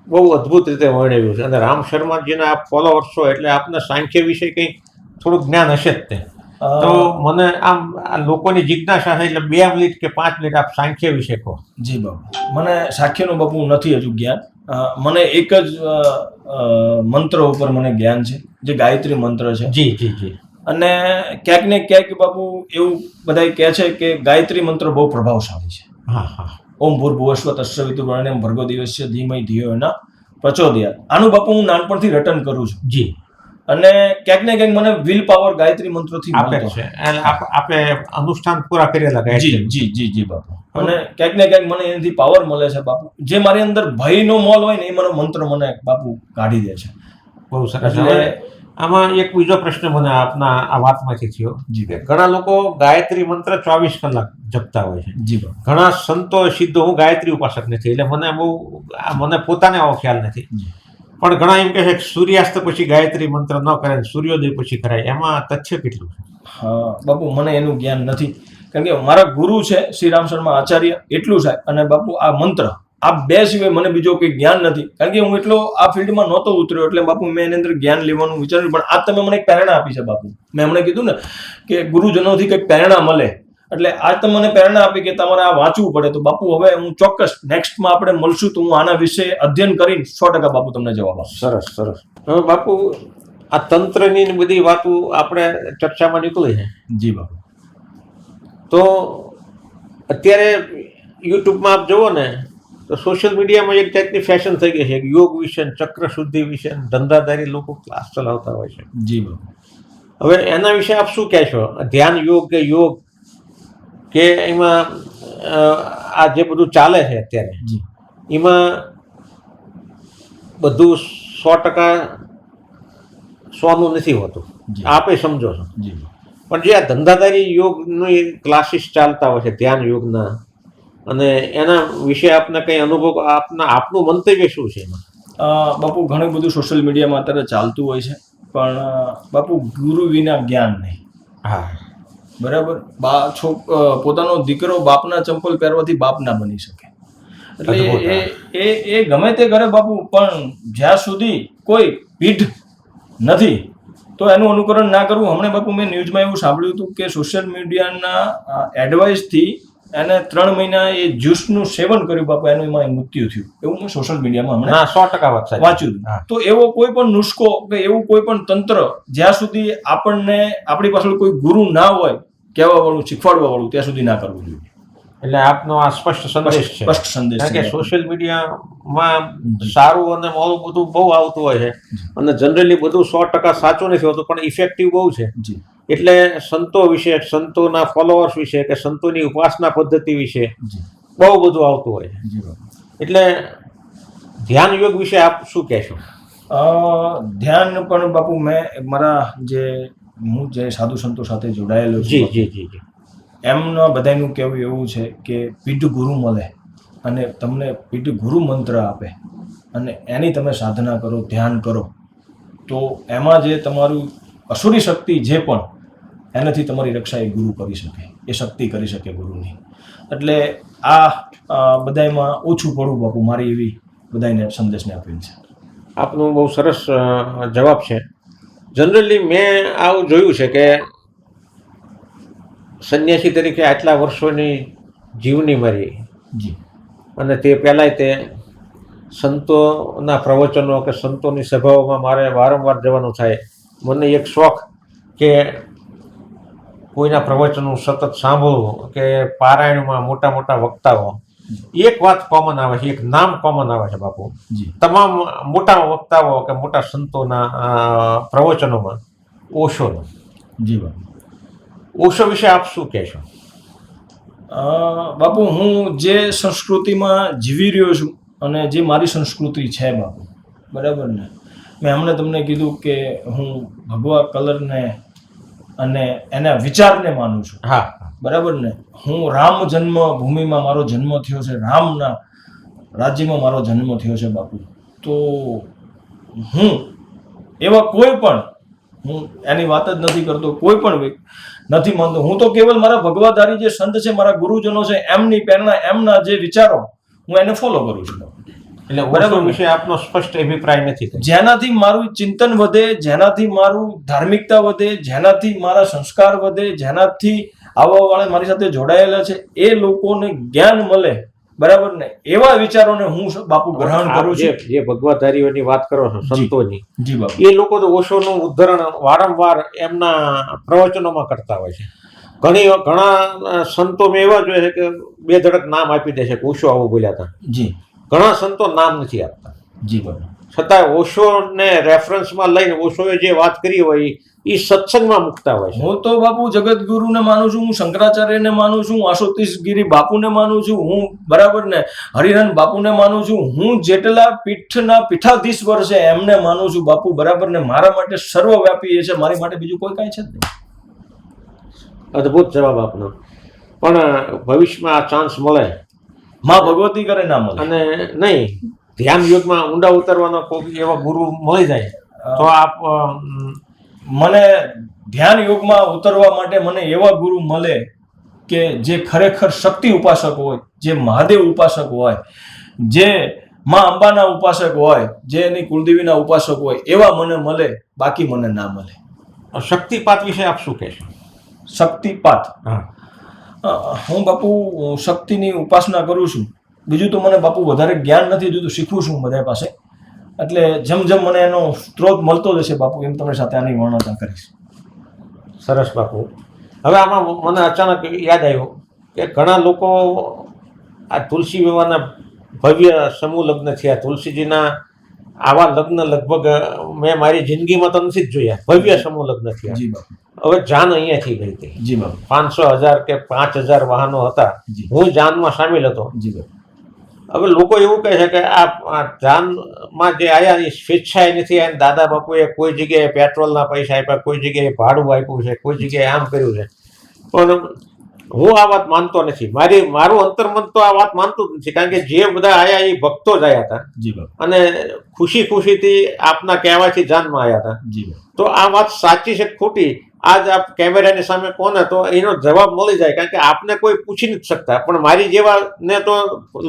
બહુ અદ્ભુત રીતે વર્ણવ્યું છે. અને રામ શર્માજીના આપ ફોલોવર્સ છો એટલે આપને સાંખ્ય વિશે કંઈક થોડુંક જ્ઞાન હશે જ તે. તો મને આમ આ લોકોની જિજ્ઞાસા છે એટલે 2 મિનિટ કે 5 મિનિટ આપ સાંખ્ય વિશે કહો. જી બાપુ. મને સાંખ્યનું બાપુ નથી હજુ જ્ઞાન. મને એક જ મંત્ર ઉપર મને જ્ઞાન છે, જે ગાયત્રી મંત્ર છે. જી. અને ક્યાંક ને ક્યાંક બાપુ એવું બધા કહે છે કે ગાયત્રી મંત્ર બહુ પ્રભાવશાળી છે. હા. ઓમ ભૂર્ભુવસ્વ તસ્સવિતુર્વરેણ્યં ભર્ગો દેવસ્ય ધીમહિ ધિયો યોનઃ પ્રચોદયાત. આનું બાપુ હું નાનપણથી રટન કરું છું. જી. અને ક્યાંક ને ક્યાંક મને વિલ પાવર ગાયત્રી મંત્રથી મળતો છે. આપે અનુષ્ઠાન પૂરા કરેલા ગાયત્રી? જી બાપુ. અને ક્યાંક ને ક્યાંક મને એનાથી પાવર મળે છે બાપુ. જે મારી અંદર ભયનો મોલ હોય ને એ મારો મંત્ર મને બાપુ કાઢી દે છે. બહુ સરસ. આમાં એક બીજો પ્રશ્ન મને આપના આ વાતમાંથી થયો. ઘણા લોકો ગાયત્રી મંત્ર 24 કલાક જપતા હોય છે. જી બાપુ. ઘણા સંતો સિદ્ધો, હું ગાયત્રી ઉપાસક નથી એટલે મને પોતાને આવો ખ્યાલ નથી, પણ ઘણા એમ કહે છે કે સૂર્યાસ્ત પછી ગાયત્રી મંત્ર ન કરે, સૂર્યોદય પછી કરાય. એમાં તથ્ય કેટલું છે? હા બાપુ, મને એનું જ્ઞાન નથી, કારણ કે મારા ગુરુ છે શ્રી રામ શર્મા આચાર્ય, એટલું છે. અને બાપુ આ મંત્ર, આ 2 સિવાય મને બીજો કોઈ જ્ઞાન નથી, કારણ કે હું એટલો આ ફિલ્ડમાં નહોતો ઉતર્યો. એટલે બાપુ મેં એની અંદર જ્ઞાન લેવાનું વિચાર્યું, પણ આજ તમે મને એક પ્રેરણા આપી છે બાપુ. મેં હમણાં કીધું ને કે ગુરુજનોથી કંઈક પ્રેરણા મળે, એટલે આજ તમે મને પ્રેરણા આપી કે તમારે આ વાંચવું પડે. તો બાપુ હવે હું ચોક્કસ નેક્સ્ટમાં આપણે મળશું તો હું આના વિશે અધ્યયન કરીને 100% બાપુ તમને જવાબ આપું. સરસ. હવે બાપુ આ તંત્રની બધી વાતો આપણે ચર્ચામાં નીકળી છે. જી બાપુ. તો અત્યારે યુટ્યુબમાં આપ જુઓ ને તો સોશિયલ મીડિયામાં એક જાતની ફેશન થઈ ગઈ છે. યોગ વિશે, ચક્ર શુદ્ધિ વિશે ધંધાદારી લોકો ક્લાસ ચલાવતા હોય છે. જી બાપુ. હવે એના વિશે આપ શું કહેશો? ધ્યાન યોગ કે એમાં આ જે બધું ચાલે છે અત્યારે, એમાં બધું 100% સોનું નથી હોતું, આપે સમજો છો. પણ જે આ ધંધાદારી યોગની ક્લાસીસ ચાલતા હોય છે ધ્યાન યોગના, અને એના વિશે આપને કંઈ અનુભવ, આપનું મંતવ્ય શું છે એમાં? બાપુ ઘણું બધું સોશિયલ મીડિયામાં અત્યારે ચાલતું હોય છે, પણ બાપુ ગુરુ વિના જ્ઞાન નહીં. હા બરાબર. પોતાનો દીકરો બાપના ચંપલ પહેરવાથી બાપ ના બની શકે. એટલે એ ગમે તે કરે બાપુ, પણ જ્યાં સુધી કોઈ પીઠ નથી તો એનું અનુકરણ ના કરવું. હમણાં બાપુ મેં ન્યૂઝમાં એવું સાંભળ્યું હતું કે સોશિયલ મીડિયાના એડવાઇસથી એને 3 મહિના એ જ્યુસનું સેવન કર્યું બાપુ, એનું એમાં મૃત્યુ થયું, એવું મેં સોશિયલ મીડિયામાં હમણાં ના 100% વાત સાચી. વાંચ્યું હતું. હા. તો એવો કોઈ પણ નુસ્ખો કે એવું કોઈ પણ તંત્ર જ્યાં સુધી આપણને આપણી પાછળ કોઈ ગુરુ ના હોય કહેવા વાળું, શીખવાડવા વાળું, ત્યાં સુધી ના કરવું જોઈએ. એટલે આપનો આ સ્પષ્ટ સંદેશ છે. સ્પષ્ટ સંદેશ કારણ છે કે સોશિયલ મીડિયામાં સારું અને મોડું બધું બહુ આવતું હોય છે, અને જનરલી બધું 100% સાચું નથી હોતું, પણ ઇફેક્ટિવ બહુ છે. જી એટલે સંતો વિશે, સંતોના ફોલોઅર્સ વિશે કે સંતોની ઉપાસના પદ્ધતિ વિશે જી બહુ બધું આવતું હોય છે. જી બાપુ. એટલે ધ્યાન યોગ વિશે આપ શું કહેશો? ધ્યાન પણ બાપુ મેં મારા હું જે સાધુ સંતો સાથે જોડાયેલો છું જી બાપુ, જી જી જી એમનું બધાનું કહેવું એવું છે કે પીઠ ગુરુ મળે અને તમને પીઠ ગુરુ મંત્ર આપે અને એની તમે સાધના કરો, ધ્યાન કરો, તો એમાં જે તમારું અસુરી શક્તિ જે પણ એનાથી તમારી રક્ષા એ ગુરુ કરી શકે, એ શક્તિ કરી શકે ગુરુની. એટલે આ બધામાં ઓછું પડવું બાપુ, મારી એવી બધાને સંદેશને આપેલ છે. આપનો બહુ સરસ જવાબ છે. જનરલી મેં આવું જોયું છે કે સંન્યાસી તરીકે આટલા વર્ષોની જીવની મારી, જી અને તે પહેલાંય તે સંતોના પ્રવચનો કે સંતોની સભાઓમાં મારે વારંવાર જવાનું થાય. મને એક શોખ કે કોઈના પ્રવચનો સતત સાંભળવું, કે પારાયણમાં મોટા મોટા વક્તાઓ, એક વાત કોમન આવે છે, એક નામ કોમન આવે છે બાપુ, જી તમામ મોટા વક્તાઓ કે મોટા સંતોના પ્રવચનોમાં ઓશોનો. જી બાપુ. ઓશો વિશે આપ શું કહેશો? બાપુ, હું જે સંસ્કૃતિમાં જીવી રહ્યો છું અને જે મારી સંસ્કૃતિ છે બાપુ, બરાબર ને, મેં હમણાં તમને કીધું કે હું ભગવા કલરને અને એના વિચારને માનું છું. હા, બરાબર ને. હું રામ જન્મભૂમિમાં મારો જન્મ થયો છે, રામના રાજ્યમાં મારો જન્મ થયો છે બાપુ. તો હું એવા કોઈ પણ, હું એની વાત જ નથી કરતો, કોઈ પણ નથી માનતો. હું તો કેવલ મારા ભગવાધારી જે સંત છે, મારા ગુરુજનો છે, એમની પ્રેરણા, એમના જે વિચારો, હું એને ફોલો કરું છું. એટલે બરાબર વિશે આપનો સ્પષ્ટ અભિપ્રાય નથી. જેનાથી મારું ચિંતન વધે, જેનાથી મારું ધાર્મિકતા વધે, જેનાથી મારા સંસ્કાર વધે, જેનાથી આવવાવાળા મારી સાથે જોડાયેલા છે એ લોકોને જ્ઞાન મળે, બરાબર ને, એવા વિચારોને હું બાપુ ગ્રહણ કરું છું. જે ભગવાધારીઓની વાત કરો છો, સંતોની, જી બાપુ. એ લોકો તો ઓશોનું ઉદ્ધરણ વારંવાર એમના પ્રવચનોમાં કરતા હોય છે. ઘણા સંતો મેં એવા જોઈએ છે કે બે ધડક નામ આપી દે છે કે ઓશો આવું બોલ્યા હતા. જી. ઘણા સંતો નામ નથી આપતા. જી બાપુ. છતાં ઓશોને રેફરન્સમાં લઈને ઓશોએ જે વાત કરી હોય એ સત્સંગમાં મૂકતા હોય છે. હું તો બાપુ જગતગુરુને માનું છું, હું શંકરાચાર્યને માનું છું, હું આશુતોષગીરી બાપુને માનું છું, હું બરાબર ને હરિહન બાપુને માનું છું, હું જેટલા પીઠના પીઠાધીશ્વર છે એમને માનું છું બાપુ, બરાબર ને. મારા માટે સર્વવ્યાપી એ છે, મારી માટે બીજું કોઈ કાંઈ છે જ નહીં. અદ્ભુત જવાબ આપનો. પણ ભવિષ્યમાં આ ચાન્સ મળે, માં ભગવતી કરે ના મળે, અને નહીં ધ્યાન યોગમાં ઊંડા ઉતરવાનો કોઈ એવા ગુરુ મળી જાય તો આપ મને ધ્યાન યોગમાં ઉતરવા માટે મને એવા ગુરુ મળે કે જે ખરેખર શક્તિ ઉપાસક હોય, જે મહાદેવ ઉપાસક હોય, જે માં અંબાના ઉપાસક હોય, જે એની કુલદેવીના ઉપાસક હોય, એવા મને મળે, બાકી મને ના મળે. શક્તિપાત વિશે આપ શું કહેશો? શક્તિપાત, હા, હું બાપુ શક્તિની ઉપાસના કરું છું. બીજું તો મને બાપુ વધારે જ્ઞાન નથી જોતું, શીખું છું બધા પાસે. એટલે જેમ જેમ મને એનો સ્ત્રોત મળતો જશે બાપુ, એમ તમારી સાથે આની વર્ણના કરીશ. સરસ બાપુ. હવે આમાં મને અચાનક યાદ આવ્યું કે ઘણા લોકો આ તુલસી વિવાહના ભવ્ય સમૂહ લગ્ન થયા. તુલસીજીના આવા લગ્ન લગભગ મેં મારી જિંદગીમાં તો નથી જ જોયા. ભવ્ય સમૂહ લગ્ન થયા. જી બાપુ. હવે જાન અહીંયાથી ગઈ હતી. જી બાપુ. 500,000 કે 5,000 વાહનો હતા. હું જાનમાં સામેલ હતો. જી બાપુ. હવે લોકો એવું કહે છે કે આ જાનમાં જે આવ્યા એ સ્વેચ્છાએ નથી આવ્યા. દાદા બાપુએ કોઈ જગ્યાએ પેટ્રોલના પૈસા આપ્યા, કોઈ જગ્યાએ ભાડું આપ્યું છે, કોઈ જગ્યાએ આમ કર્યું છે. પણ હું આ વાત માનતો નથી. મારું અંતર્મન તો આ વાત માનતું જ નથી. કારણ કે જે બધા આવ્યા એ ભક્તો જ આવ્યા હતા. જી બાપુ. અને ખુશીથી આપના કહેવાથી જાનમાં આવ્યા હતા. જી બાપુ. તો આ વાત સાચી છે કે ખોટી, આજ આપ કેમેરાની સામે કોને તો એનો જવાબ મળી જાય. કારણ કે આપને કોઈ પૂછી નથી શકતા, પણ મારી જેવા ને તો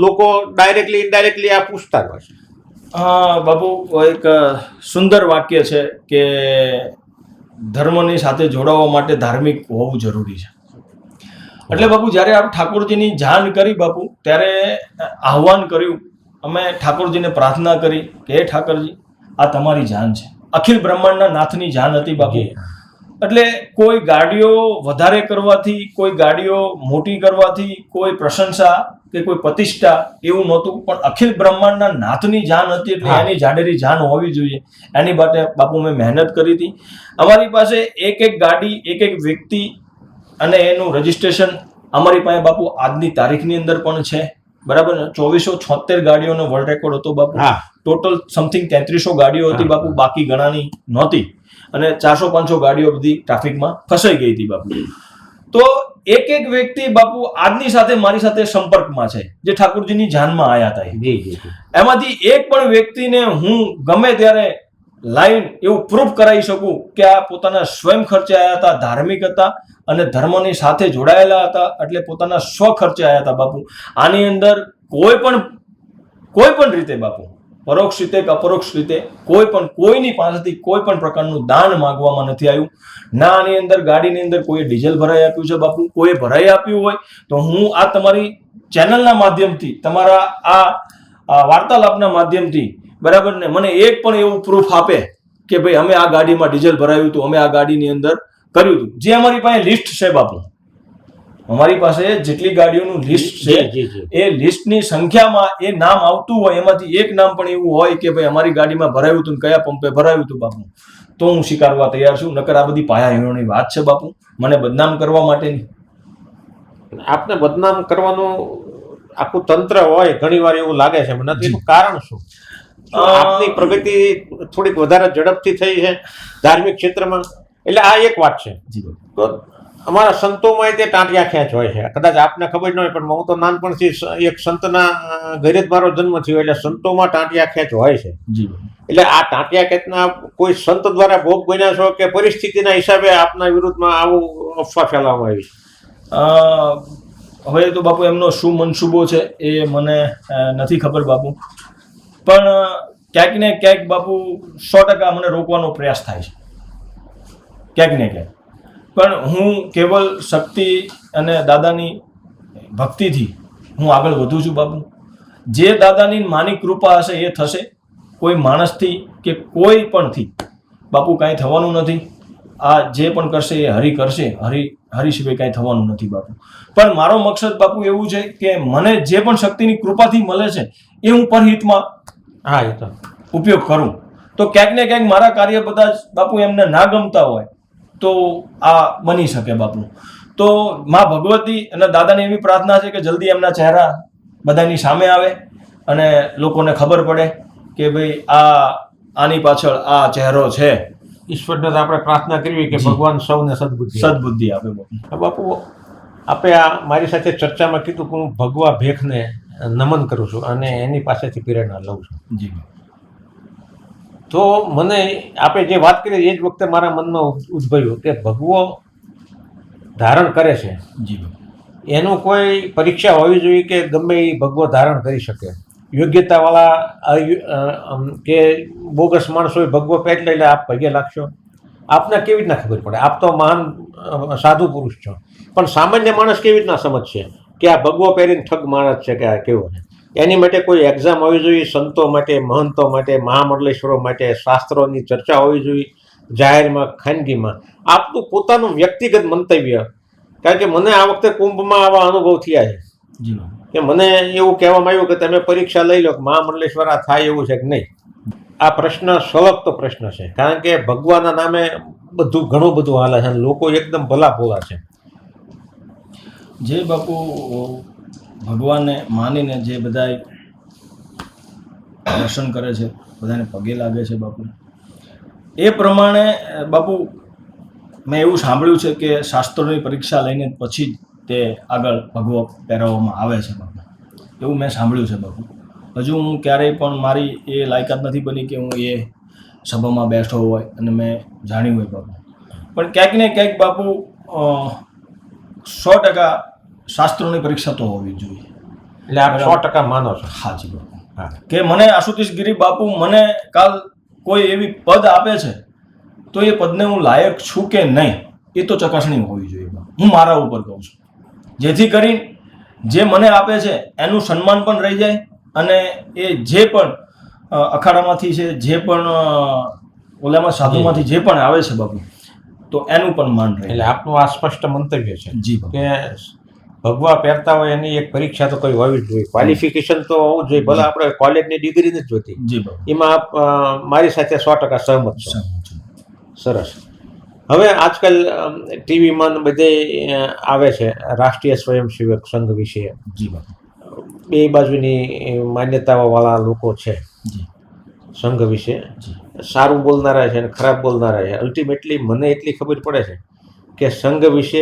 લોકો ડાયરેક્ટલી ઇનડાયરેક્ટલી આ પૂછતા જ હોય છે. હા બાપુ, એક સુંદર વાક્ય છે કે ધર્મની સાથે જોડાવા માટે ધાર્મિક હોવું જરૂરી છે. એટલે બાપુ જ્યારે આપણે ઠાકોરજીની જાણ કરી બાપુ ત્યારે આહ્વાન કર્યું, અમે ઠાકોરજીને પ્રાર્થના કરી કે હે ઠાકરજી, આ તમારી જાન છે, અખિલ બ્રહ્માંડના નાથની જાન હતી બાપુ. એટલે કોઈ ગાડીઓ વધારે કરવાથી, કોઈ ગાડીઓ મોટી કરવાથી, કોઈ પ્રશંસા કે કોઈ પ્રતિષ્ઠા એવું નહોતું, પણ અખિલ બ્રહ્માંડના નાથની જાન હતી એટલે એની જાડેરી જાન હોવી જોઈએ. એની માટે બાપુ મેં મહેનત કરી હતી. અમારી પાસે એક ગાડી, એક વ્યક્તિ અને એનું રજીસ્ટ્રેશન અમારી પાસે બાપુ આજની તારીખની અંદર પણ છે. બરાબર ને? 2476 ગાડીઓનો વર્લ્ડ રેકોર્ડ હતો બાપુ. ટોટલ સમથિંગ 3300 ગાડીઓ હતી બાપુ, બાકી ગણાની નહોતી. અને 400-500 ગાડીઓ બધી ટ્રાફિકમાં ફસાઈ ગઈ હતી બાપુ. તો એક વ્યક્તિ બાપુ આજની સાથે મારી સાથે સંપર્કમાં છે જે ઠાકોરજીની જાનમાં આવ્યા હતા. એમાંથી એક પણ વ્યક્તિને હું ગમે ત્યારે લાઈવ એવું પ્રૂફ કરાવી શકું કે આ પોતાના સ્વયં ખર્ચે આવ્યા હતા, ધાર્મિક હતા અને ધર્મની સાથે જોડાયેલા હતા, એટલે પોતાના સ્વ ખર્ચે આવ્યા હતા બાપુ. આની અંદર કોઈ પણ રીતે બાપુ, પરોક્ષ રીતે કે અપરોક્ષ રીતે કોઈની પાસેથી કોઈ પણ પ્રકારનું દાન માંગવામાં નથી આવ્યું. ના આની અંદર ગાડીની અંદર કોઈએ ડીઝલ ભરાઈ આપ્યું છે બાપુ, કોઈએ ભરાઈ આપ્યું હોય તો હું આ તમારી ચેનલના માધ્યમથી, તમારા આ વાર્તાલાપના માધ્યમથી, બરાબર ને, મને એક પણ એવું પ્રૂફ આપે કે ભાઈ અમે આ ગાડીમાં ડીઝલ ભરાયું હતું, અમે આ ગાડીની અંદર કર્યું હતું. જે અમારી પાસે લિસ્ટ છે બાપુ, અમારી પાસે જેટલી ગાડીઓનું લિસ્ટ છે એ લિસ્ટની સંખ્યામાં એ નામ આવતું હોય, એમાંથી એક નામ પણ એવું હોય કે ભાઈ અમારી ગાડીમાં ભરાયું હતું, કયા પંપે ભરાયું હતું બાપુ, તો હું સ્વીકારવા તૈયાર છું. નકર આ બધી પાયા હીરોની વાત છે બાપુ, મને બદનામ કરવા માટેની. આપને બદનામ કરવાનું આખું તંત્ર હોય ઘણી વાર એવું લાગે છે મને. એનું કારણ શું? આપની પ્રગતિ થોડીક વધારે ઝડપથી થઈ છે ધાર્મિક ક્ષેત્રમાં, એટલે આ એક વાત છે. તો અમારા સંતોમાં તે ટાંટિયા ખેંચ હોય છે. કદાચ આપને ખબર ન હોય, પણ હું તો નાનપણથી એક સંતના ઘરે જ મારો જન્મ થયો, એટલે સંતોમાં ટાંટિયા ખેંચ હોય છે. એટલે આ ટાંટિયા ખેંચના કોઈ સંત દ્વારા ભોગ બન્યા છો કે પરિસ્થિતિના હિસાબે આપના વિરુદ્ધમાં આવું અફવા ફેલાવવામાં આવી? હવે તો બાપુ એમનો શું મનસુબો છે એ મને નથી ખબર બાપુ, પણ ક્યાંક ને ક્યાંક બાપુ 100% મને રોકવાનો પ્રયાસ થાય છે, ક્યાંક ને ક્યાંક. પણ હું કેવલ શક્તિ અને દાદાની ભક્તિથી હું આગળ વધું છું બાપુ. જે દાદાની માની કૃપા હશે એ થશે. કોઈ માણસથી કે કોઈ પણથી બાપુ કાંઈ થવાનું નથી. આ જે પણ કરશે એ હરિ કરશે, હરિ સિવાય કાંઈ થવાનું નથી બાપુ. પણ મારો મકસદ બાપુ એવું છે કે મને જે પણ શક્તિની કૃપાથી મળે છે એ હું પરહિતમાં ઉપયોગ કરું. તો ક્યાંક ને ક્યાંક મારા કાર્ય બધા બાપુ એમને ના ગમતા હોય તો આ બની શકે બાપુ. તો માં ભગવતી અને દાદાની એવી પ્રાર્થના છે કે જલ્દી એમના ચહેરા બધાની સામે આવે અને લોકોને ખબર પડે કે ભાઈ આની પાછળ આ ચહેરો છે. ઈશ્વરને તો આપણે પ્રાર્થના કરવી કે ભગવાન સૌને સદબુદ્ધિ આપે બાપુ. આપે આ મારી સાથે ચર્ચામાં કીધું કે હું ભગવા ભેખને નમન કરું છું અને એની પાસેથી પ્રેરણા લઉં છું. જી. તો મને આપણે જે વાત કરી એ જ વખતે મારા મનમાં ઉદ્ભવ્યું કે ભગવો ધારણ કરે છે, એનું કોઈ પરીક્ષા હોવી જોઈએ કે ગમે એ ભગવો ધારણ કરી શકે? યોગ્યતાવાળા કે બોગસ માણસો ભગવો પહેરી એટલે આપ પગે લાગશો? આપને કેવી રીતના ખબર પડે? આપ તો મહાન સાધુ પુરુષ છો, પણ સામાન્ય માણસ કેવી રીતના સમજશે કે આ ભગવો પહેરીને ઠગ માણસ છે કે આ કેવો છે? એની માટે કોઈ એક્ઝામ હોવી જોઈએ, સંતો માટે, મહંતો માટે, મહામંડલેશ્વરો માટે, શાસ્ત્રોની ચર્ચા હોવી જોઈએ, જાહેરમાં, ખાનગીમાં. આપનું પોતાનું વ્યક્તિગત મંતવ્ય, કારણ કે મને આ વખતે કુંભમાં આવા અનુભવ થયા છે કે મને એવું કહેવામાં આવ્યું કે તમે પરીક્ષા લઈ લો કે મહામંડલેશ્વર આ થાય એવું છે કે નહીં. આ પ્રશ્ન સળગતો પ્રશ્ન છે, કારણ કે ભગવાનના નામે ઘણું બધું હાલે છે, લોકો એકદમ ભલા ભોલા છે. જે બાપુ ભગવાનને માનીને જે બધા દર્શન કરે છે, બધાને પગે લાગે છે બાપુ, એ પ્રમાણે બાપુ મેં એવું સાંભળ્યું છે કે શાસ્ત્રોની પરીક્ષા લઈને પછી જ તે આગળ ભગવો પહેરાવવામાં આવે છે બાપુ. એવું મેં સાંભળ્યું છે બાપુ. હજુ હું ક્યારેય પણ મારી એ લાયકાત નથી બની કે હું એ સભામાં બેઠો હોય અને મેં જાણ્યું હોય બાપુ. પણ ક્યાંક ને ક્યાંક બાપુ 100% શાસ્ત્રોની પરીક્ષા તો હોવી જોઈએ. એટલે આપ 100% માનો છો? હાજી બાપુ. કે મને આશુતોષ ગિરી બાપુ મને કાલ કોઈ એવી પદ આપે છે તો એ પદને હું લાયક છું કે નહીં એ તો ચકાસણી હોવી જોઈએ બાપુ. હું મારા ઉપર કહું છું. જેથી કરીને જે મને આપે છે એનું સન્માન પણ રહી જાય અને એ જે પણ અખાડામાંથી છે, જે પણ ઓલામાં સાધુમાંથી જે પણ આવે છે બાપુ, તો એનું પણ માન રહે. એટલે આપનું આ સ્પષ્ટ મંતવ્ય છે જી બાપુ. કે ભગવા પહેરતા હોય એની એક પરીક્ષા તો કોઈ હોવી જ જોઈએ, ક્વોલિફિકેશન તો હોવું જ જોઈએ, ભલે આપણે કોલેજની ડિગ્રી નથી જોતી. જી બાપુ. એમાં આપ મારી સાથે 100% સહમત છો. સરસ. હવે આજકાલ ટીવીમાં બધે આવે છે રાષ્ટ્રીય સ્વયંસેવક સંઘ વિશે. જી બાપુ. બે બાજુની માન્યતાઓવાળા લોકો છે જી. સંઘ વિશે. જી. સારું બોલનારા છે અને ખરાબ બોલનારા છે. અલ્ટિમેટલી મને એટલી ખબર પડે છે કે સંઘ વિશે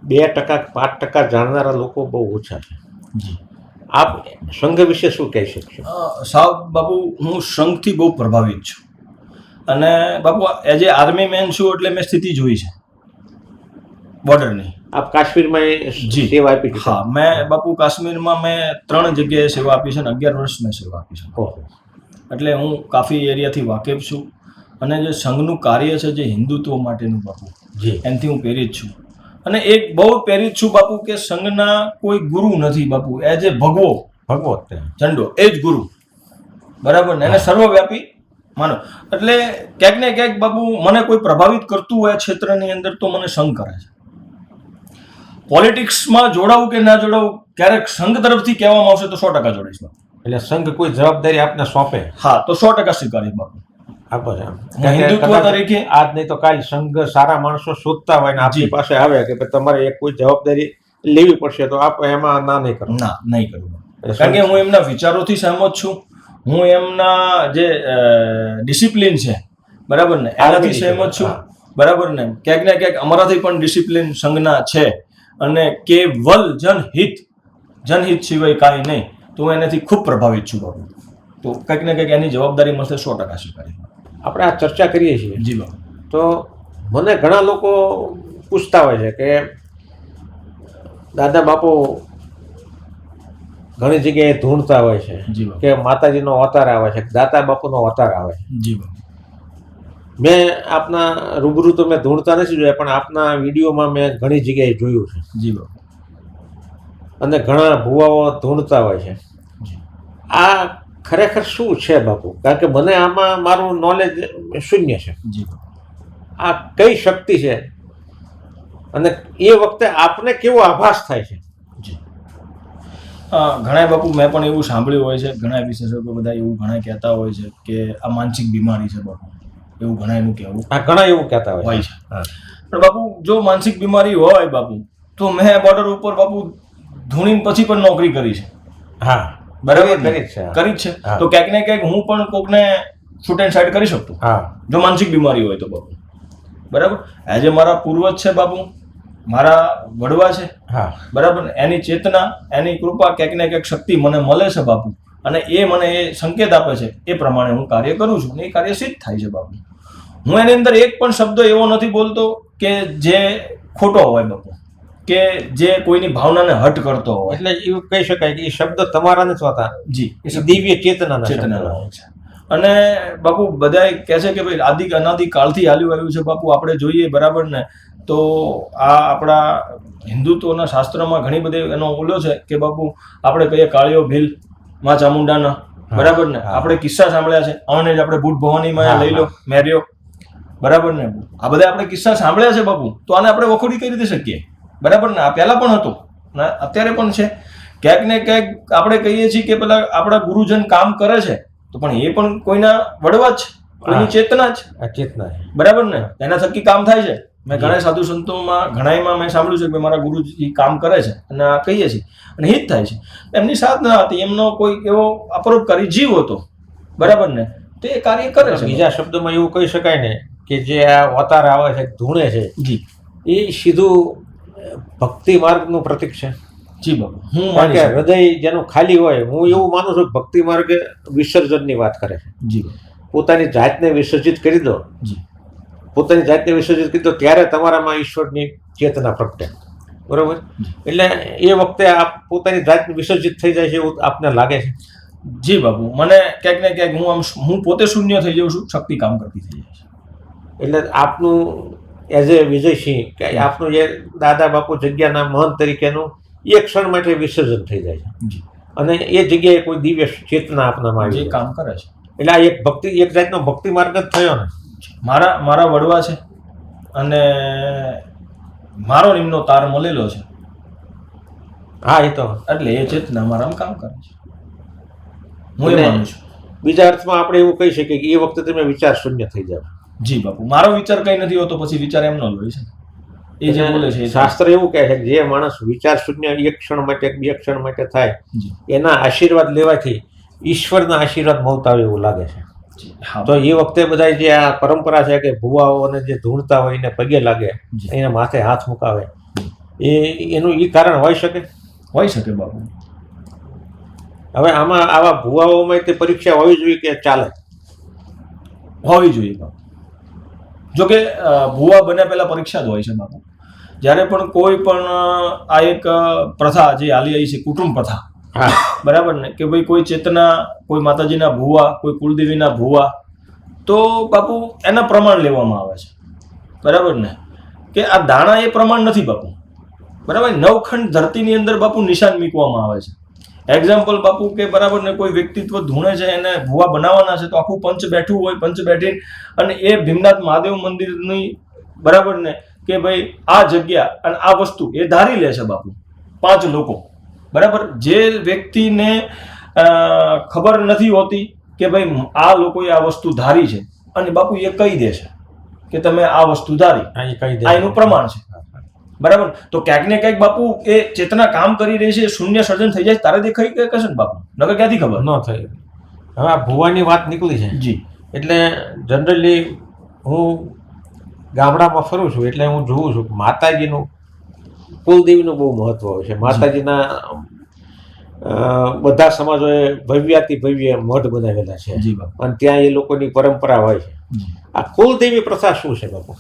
2% 5% જાણનારા લોકો બહુ ઓછા છે. જી. આપ સંઘ વિશે શું કહી શકશો? સાહેબ બાપુ, હું સંઘથી બહુ પ્રભાવિત છું અને બાપુ એઝ એ આર્મી મેન છું એટલે મેં સ્થિતિ જોઈ છે બોર્ડરની. આપ કાશ્મીરમાં સેવા આપી છે? હા, મેં બાપુ કાશ્મીરમાં મેં 3 જગ્યાએ સેવા આપી છે અને 11 વર્ષ મેં સેવા આપી છે. ઓહો. એટલે હું કાફી એરિયાથી વાકેફ છું અને જે સંઘનું કાર્ય છે જે હિન્દુત્વ માટેનું બાપુ, જી, એનાથી હું પ્રેરિત છું. અને એક બહુ પ્રેરિત છું બાપુ કે સંઘના કોઈ ગુરુ નથી બાપુ, એઝ એ ભગવો ઝંડો એ જ ગુરુ, બરાબર ને, એને સર્વવ્યાપી માનો. એટલે ક્યાંક ને ક્યાંક બાપુ મને કોઈ પ્રભાવિત કરતું હોય ક્ષેત્રની અંદર તો મને સંઘ કરે છે. પોલિટિક્સમાં જોડાવું કે ના જોડાવું, ક્યારેક સંઘ તરફથી કહેવામાં આવશે તો 100% જોડાઈશ બાપુ. એટલે સંઘ કોઈ જવાબદારી આપને સોંપે? હા, તો 100% સ્વીકારીશ બાપુ. આપો છે હિન્દુત્વ તરીકે આજ નહીં તો કાલ સંઘ સારા માણસો શોધતા હોય ને આપની પાસે આવે કે તમારે એક કોઈ જવાબદારી લેવી પડશે તો આપ એમાં ના નહીં કરો? ના, નહીં કરું. કારણ કે હું એમના વિચારોથી સહમત છું, હું એમના જે ડિસિપ્લિન છે, બરાબર ને, એનાથી સહમત છું, બરાબર ને. ક્યાંક ને ક્યાંક અમારાથી પણ ડિસિપ્લિન સંઘના છે અને કેવલ જનહિત સિવાય કાંઈ નહીં, તો હું એનાથી ખૂબ પ્રભાવિત છું બાબુ. તો કંઈક ને કંઈક એની જવાબદારી મળશે 100% સ્વીકારી. આપણે આ ચર્ચા કરીએ છીએ જી બાબુ. તો મને ઘણા લોકો પૂછતા હોય છે કે દાદા બાપુ ઘણી જગ્યાએ ધૂણતા હોય છે કે માતાજીનો અવતાર આવે છે, દાતા બાપુનો અવતાર આવે છે. જી બાબુ. મેં આપના રૂબરૂ તો મેં ધૂણતા નથી જોયા, પણ આપના વિડીયોમાં મેં ઘણી જગ્યાએ જોયું છે. જી બાબુ. અને ઘણા ભુવાઓ ધૂણતા હોય છે. આ ખરેખર શું છે બાપુ? કારણ કે મને આમાં મારું નોલેજ શૂન્ય છે. જી બાબુ. આ કઈ શક્તિ છે અને એ વખતે આપને કેવો આભાસ થાય છે? જી. ઘણા બાપુ મેં પણ એવું સાંભળ્યું હોય છે, ઘણા વિશેષકો બધા એવું ઘણા કહેતા હોય છે કે આ માનસિક બીમારી છે બાપુ, એવું ઘણા એનું કહેવું. હા, ઘણા એવું કહેતા હોય છે. પણ બાપુ જો માનસિક બીમારી હોય બાપુ, તો મેં બોર્ડર ઉપર બાપુ ધૂણીને પછી પણ નોકરી કરી છે. હા, બરાબર, કરી જ છે. તો ક્યાંક ને ક્યાંક હું પણ કોકને શૂટ એન્ડ સાઈડ કરી શકતો. હા, જો માનસિક બીમારી હોય તો બાપુ, બરાબર. આજે મારા પૂર્વજ છે બાપુ, મારા વડવા છે, હા, બરાબર. એની ચેતના, એની કૃપા, ક્યાંક ને ક્યાંક શક્તિ મને મળે છે બાપુ, અને એ મને એ સંકેત આપે છે, એ પ્રમાણે હું કાર્ય કરું છું અને એ કાર્ય સિદ્ધ થાય છે બાપુ. હું એની અંદર એક પણ શબ્દ એવો નથી બોલતો કે જે ખોટો હોય બાપુ, કે જે કોઈની ભાવનાને હટ કરતો હોય. એટલે એવું કહી શકાય કે એ શબ્દ તમારા નથી હોતા. જી, એ દિવ્ય ચેતના હોય છે. અને બાપુ બધાય કહે છે કે ભાઈ આદિ અનાદિ કાળથી હાલ્યું આવ્યું છે બાપુ. આપણે જોઈએ, બરાબર ને, તો આ આપણા હિન્દુત્વના શાસ્ત્રમાં ઘણી બધી એનો ઓલો છે કે બાપુ આપણે કહીએ કાળિયો ભીલ માં ચામુંડાના, બરાબર ને, આપણે કિસ્સા સાંભળ્યા છે. આને જ આપણે ભૂત ભવાની માં લઈ લો, મેર્યો, બરાબર ને, આ બધા આપણે કિસ્સા સાંભળ્યા છે બાપુ. તો આને આપણે વખોડી કઈ રીતે શકીએ? બરાબર ને, આ પહેલા પણ હતું ને અત્યારે પણ છે. ક્યાંક ને ક્યાંક આપણે કહીએ છીએ કે પેલા આપણા ગુરુજન કામ કરે છે, તો પણ એ પણ કોઈના વડવા જ, કોઈની ચેતના જ, ચેતના, બરાબર ને, એના થકી કામ થાય છે. મેં ઘણા સાધુ સંતોમાં ઘણામાં મેં સાંભળ્યું છે કે મારા ગુરુજી કામ કરે છે અને આ કહીએ છીએ અને હિત થાય છે. એમની સાધના હતી, એમનો કોઈ એવો અપરોપકારી જીવ હતો, બરાબર ને, તો એ કાર્ય કરે છે. બીજા શબ્દોમાં એવું કહી શકાય ને કે જે આ અવતાર આવે છે, ધૂણે છે, જી, એ સીધું ભક્તિ માર્ગનું પ્રતીક છે. જી બાબુ, હું માનું કે હૃદય જેનું ખાલી હોય, હું એવું માનું છું કે ભક્તિ માર્ગ વિસર્જનની વાત કરે છે. જી, પોતાની જાતને વિસર્જિત કરી દો. જી, પોતાની જાતને વિસર્જિત કરી દો ત્યારે તમારામાં ઈશ્વરની ચેતના પ્રગટે, બરોબર. એટલે એ વખતે આપ પોતાની જાતને વિસર્જિત થઈ જાય છે એવું આપને લાગે છે? જી બાબુ, મને ક્યાંક ને ક્યાંક હું પોતે શૂન્ય થઈ જાઉં છું, શક્તિ કામ કરતી થઈ જાય છે. એટલે આપનું એઝ એ વિજયસિંહ કે આપનું જે દાદા બાપુ જગ્યાના મહંત તરીકેનું એ ક્ષણ માટે વિસર્જન થઈ જાય છે જી અને એ જગ્યાએ કોઈ દિવ્ય ચેતના આપનામાં જે આવી કામ કરે છે એટલે આ એક જાતનો ભક્તિ માર્ગ જ થયો ને. મારા વડવા છે અને મારો નિમ્નો તાર મળેલો છે. હા એ તો એટલે એ ચેતના મારામાં કામ કરે છે, હું એ એટલે માનું છું. બીજા અર્થમાં આપણે એવું કહી શકીએ કે એ વખતે તમે વિચાર શૂન્ય થઈ જાવ. જી બાપુ, મારો વિચાર કઈ નથી હોતો પછી વિચાર એમનો જ હોય છે. એ જે બોલે છે એ શાસ્ત્ર એવું કહે છે કે જે માણસ વિચાર શૂન્ય એક ક્ષણ માટે બે ક્ષણ માટે થાય જી એના આશીર્વાદ લેવાથી ઈશ્વરના આશીર્વાદ મળતા હોય એવું લાગે છે. જી હા તો એ વખતે બધા જે આ પરંપરા છે કે ભુવાઓને જે ધૂણતા હોય એને પગે લાગે, જી. એના માથે હાથ મુકાવે, એનું એ કારણ હોઈ શકે. હોઈ શકે બાપુ. હવે આમાં આવા ભુવાઓમાં તે પરીક્ષા હોવી જોઈએ કે ચાલે? હોવી જોઈએ બાપુ. જોકે ભુવા બન્યા પહેલા પરીક્ષા જ હોય છે બાપુ. જ્યારે પણ કોઈ પણ આ એક પ્રથા જે હાલી આવી છે, કુટુંબ પ્રથા, હા બરાબર ને, કે ભાઈ કોઈ ચેતના, કોઈ માતાજીના ભુવા, કોઈ કુળદેવીના ભુવા, તો બાપુ એના પ્રમાણ લેવામાં આવે છે, બરાબર ને, કે આ દાણા એ પ્રમાણ નથી બાપુ, બરાબર. નવખંડ ધરતીની અંદર બાપુ નિશાન મૂકવામાં આવે છે. એક્ઝામ્પલ બાપુ કે બરાબર ને, કોઈ વ્યક્તિત્વ ધૂણે છે એને ભુવા બનાવવાના છે તો આખું પંચ બેઠું હોય, પંચ બેઠીને અને એ ભીમનાથ મહાદેવ મંદિરની બરાબર ને કે ભાઈ આ જગ્યા અને આ વસ્તુ એ ધારી લે છે બાપુ 5 લોકો, બરાબર. જે વ્યક્તિને ખબર નથી હોતી કે ભાઈ આ લોકોએ આ વસ્તુ ધારી છે અને બાપુ એ કહી દે છે કે તમે આ વસ્તુ ધારી, આ એનું પ્રમાણ છે, બરાબર. તો ક્યાંક ને ક્યાંક બાપુ એ ચેતના કામ કરી રહી છે, શૂન્ય સર્જન થઈ જાય તારે દેખાઈ કે કશે ને બાપુ, નકર ક્યાંથી ખબર ન થઈ. હવે આ ભુવાની વાત નીકળી છે જી. એટલે જનરલી હું ગામડામાં ફરું છું એટલે હું જોઉં છું કે માતાજીનું, કુલદેવીનું બહુ મહત્વ હોય છે. માતાજીના બધા સમાજોએ ભવ્યાતિ ભવ્ય મઠ બનાવેલા છે જી બાપુ. અને ત્યાં એ લોકોની પરંપરા હોય છે. આ કુલદેવી પ્રથા શું છે બાપુ?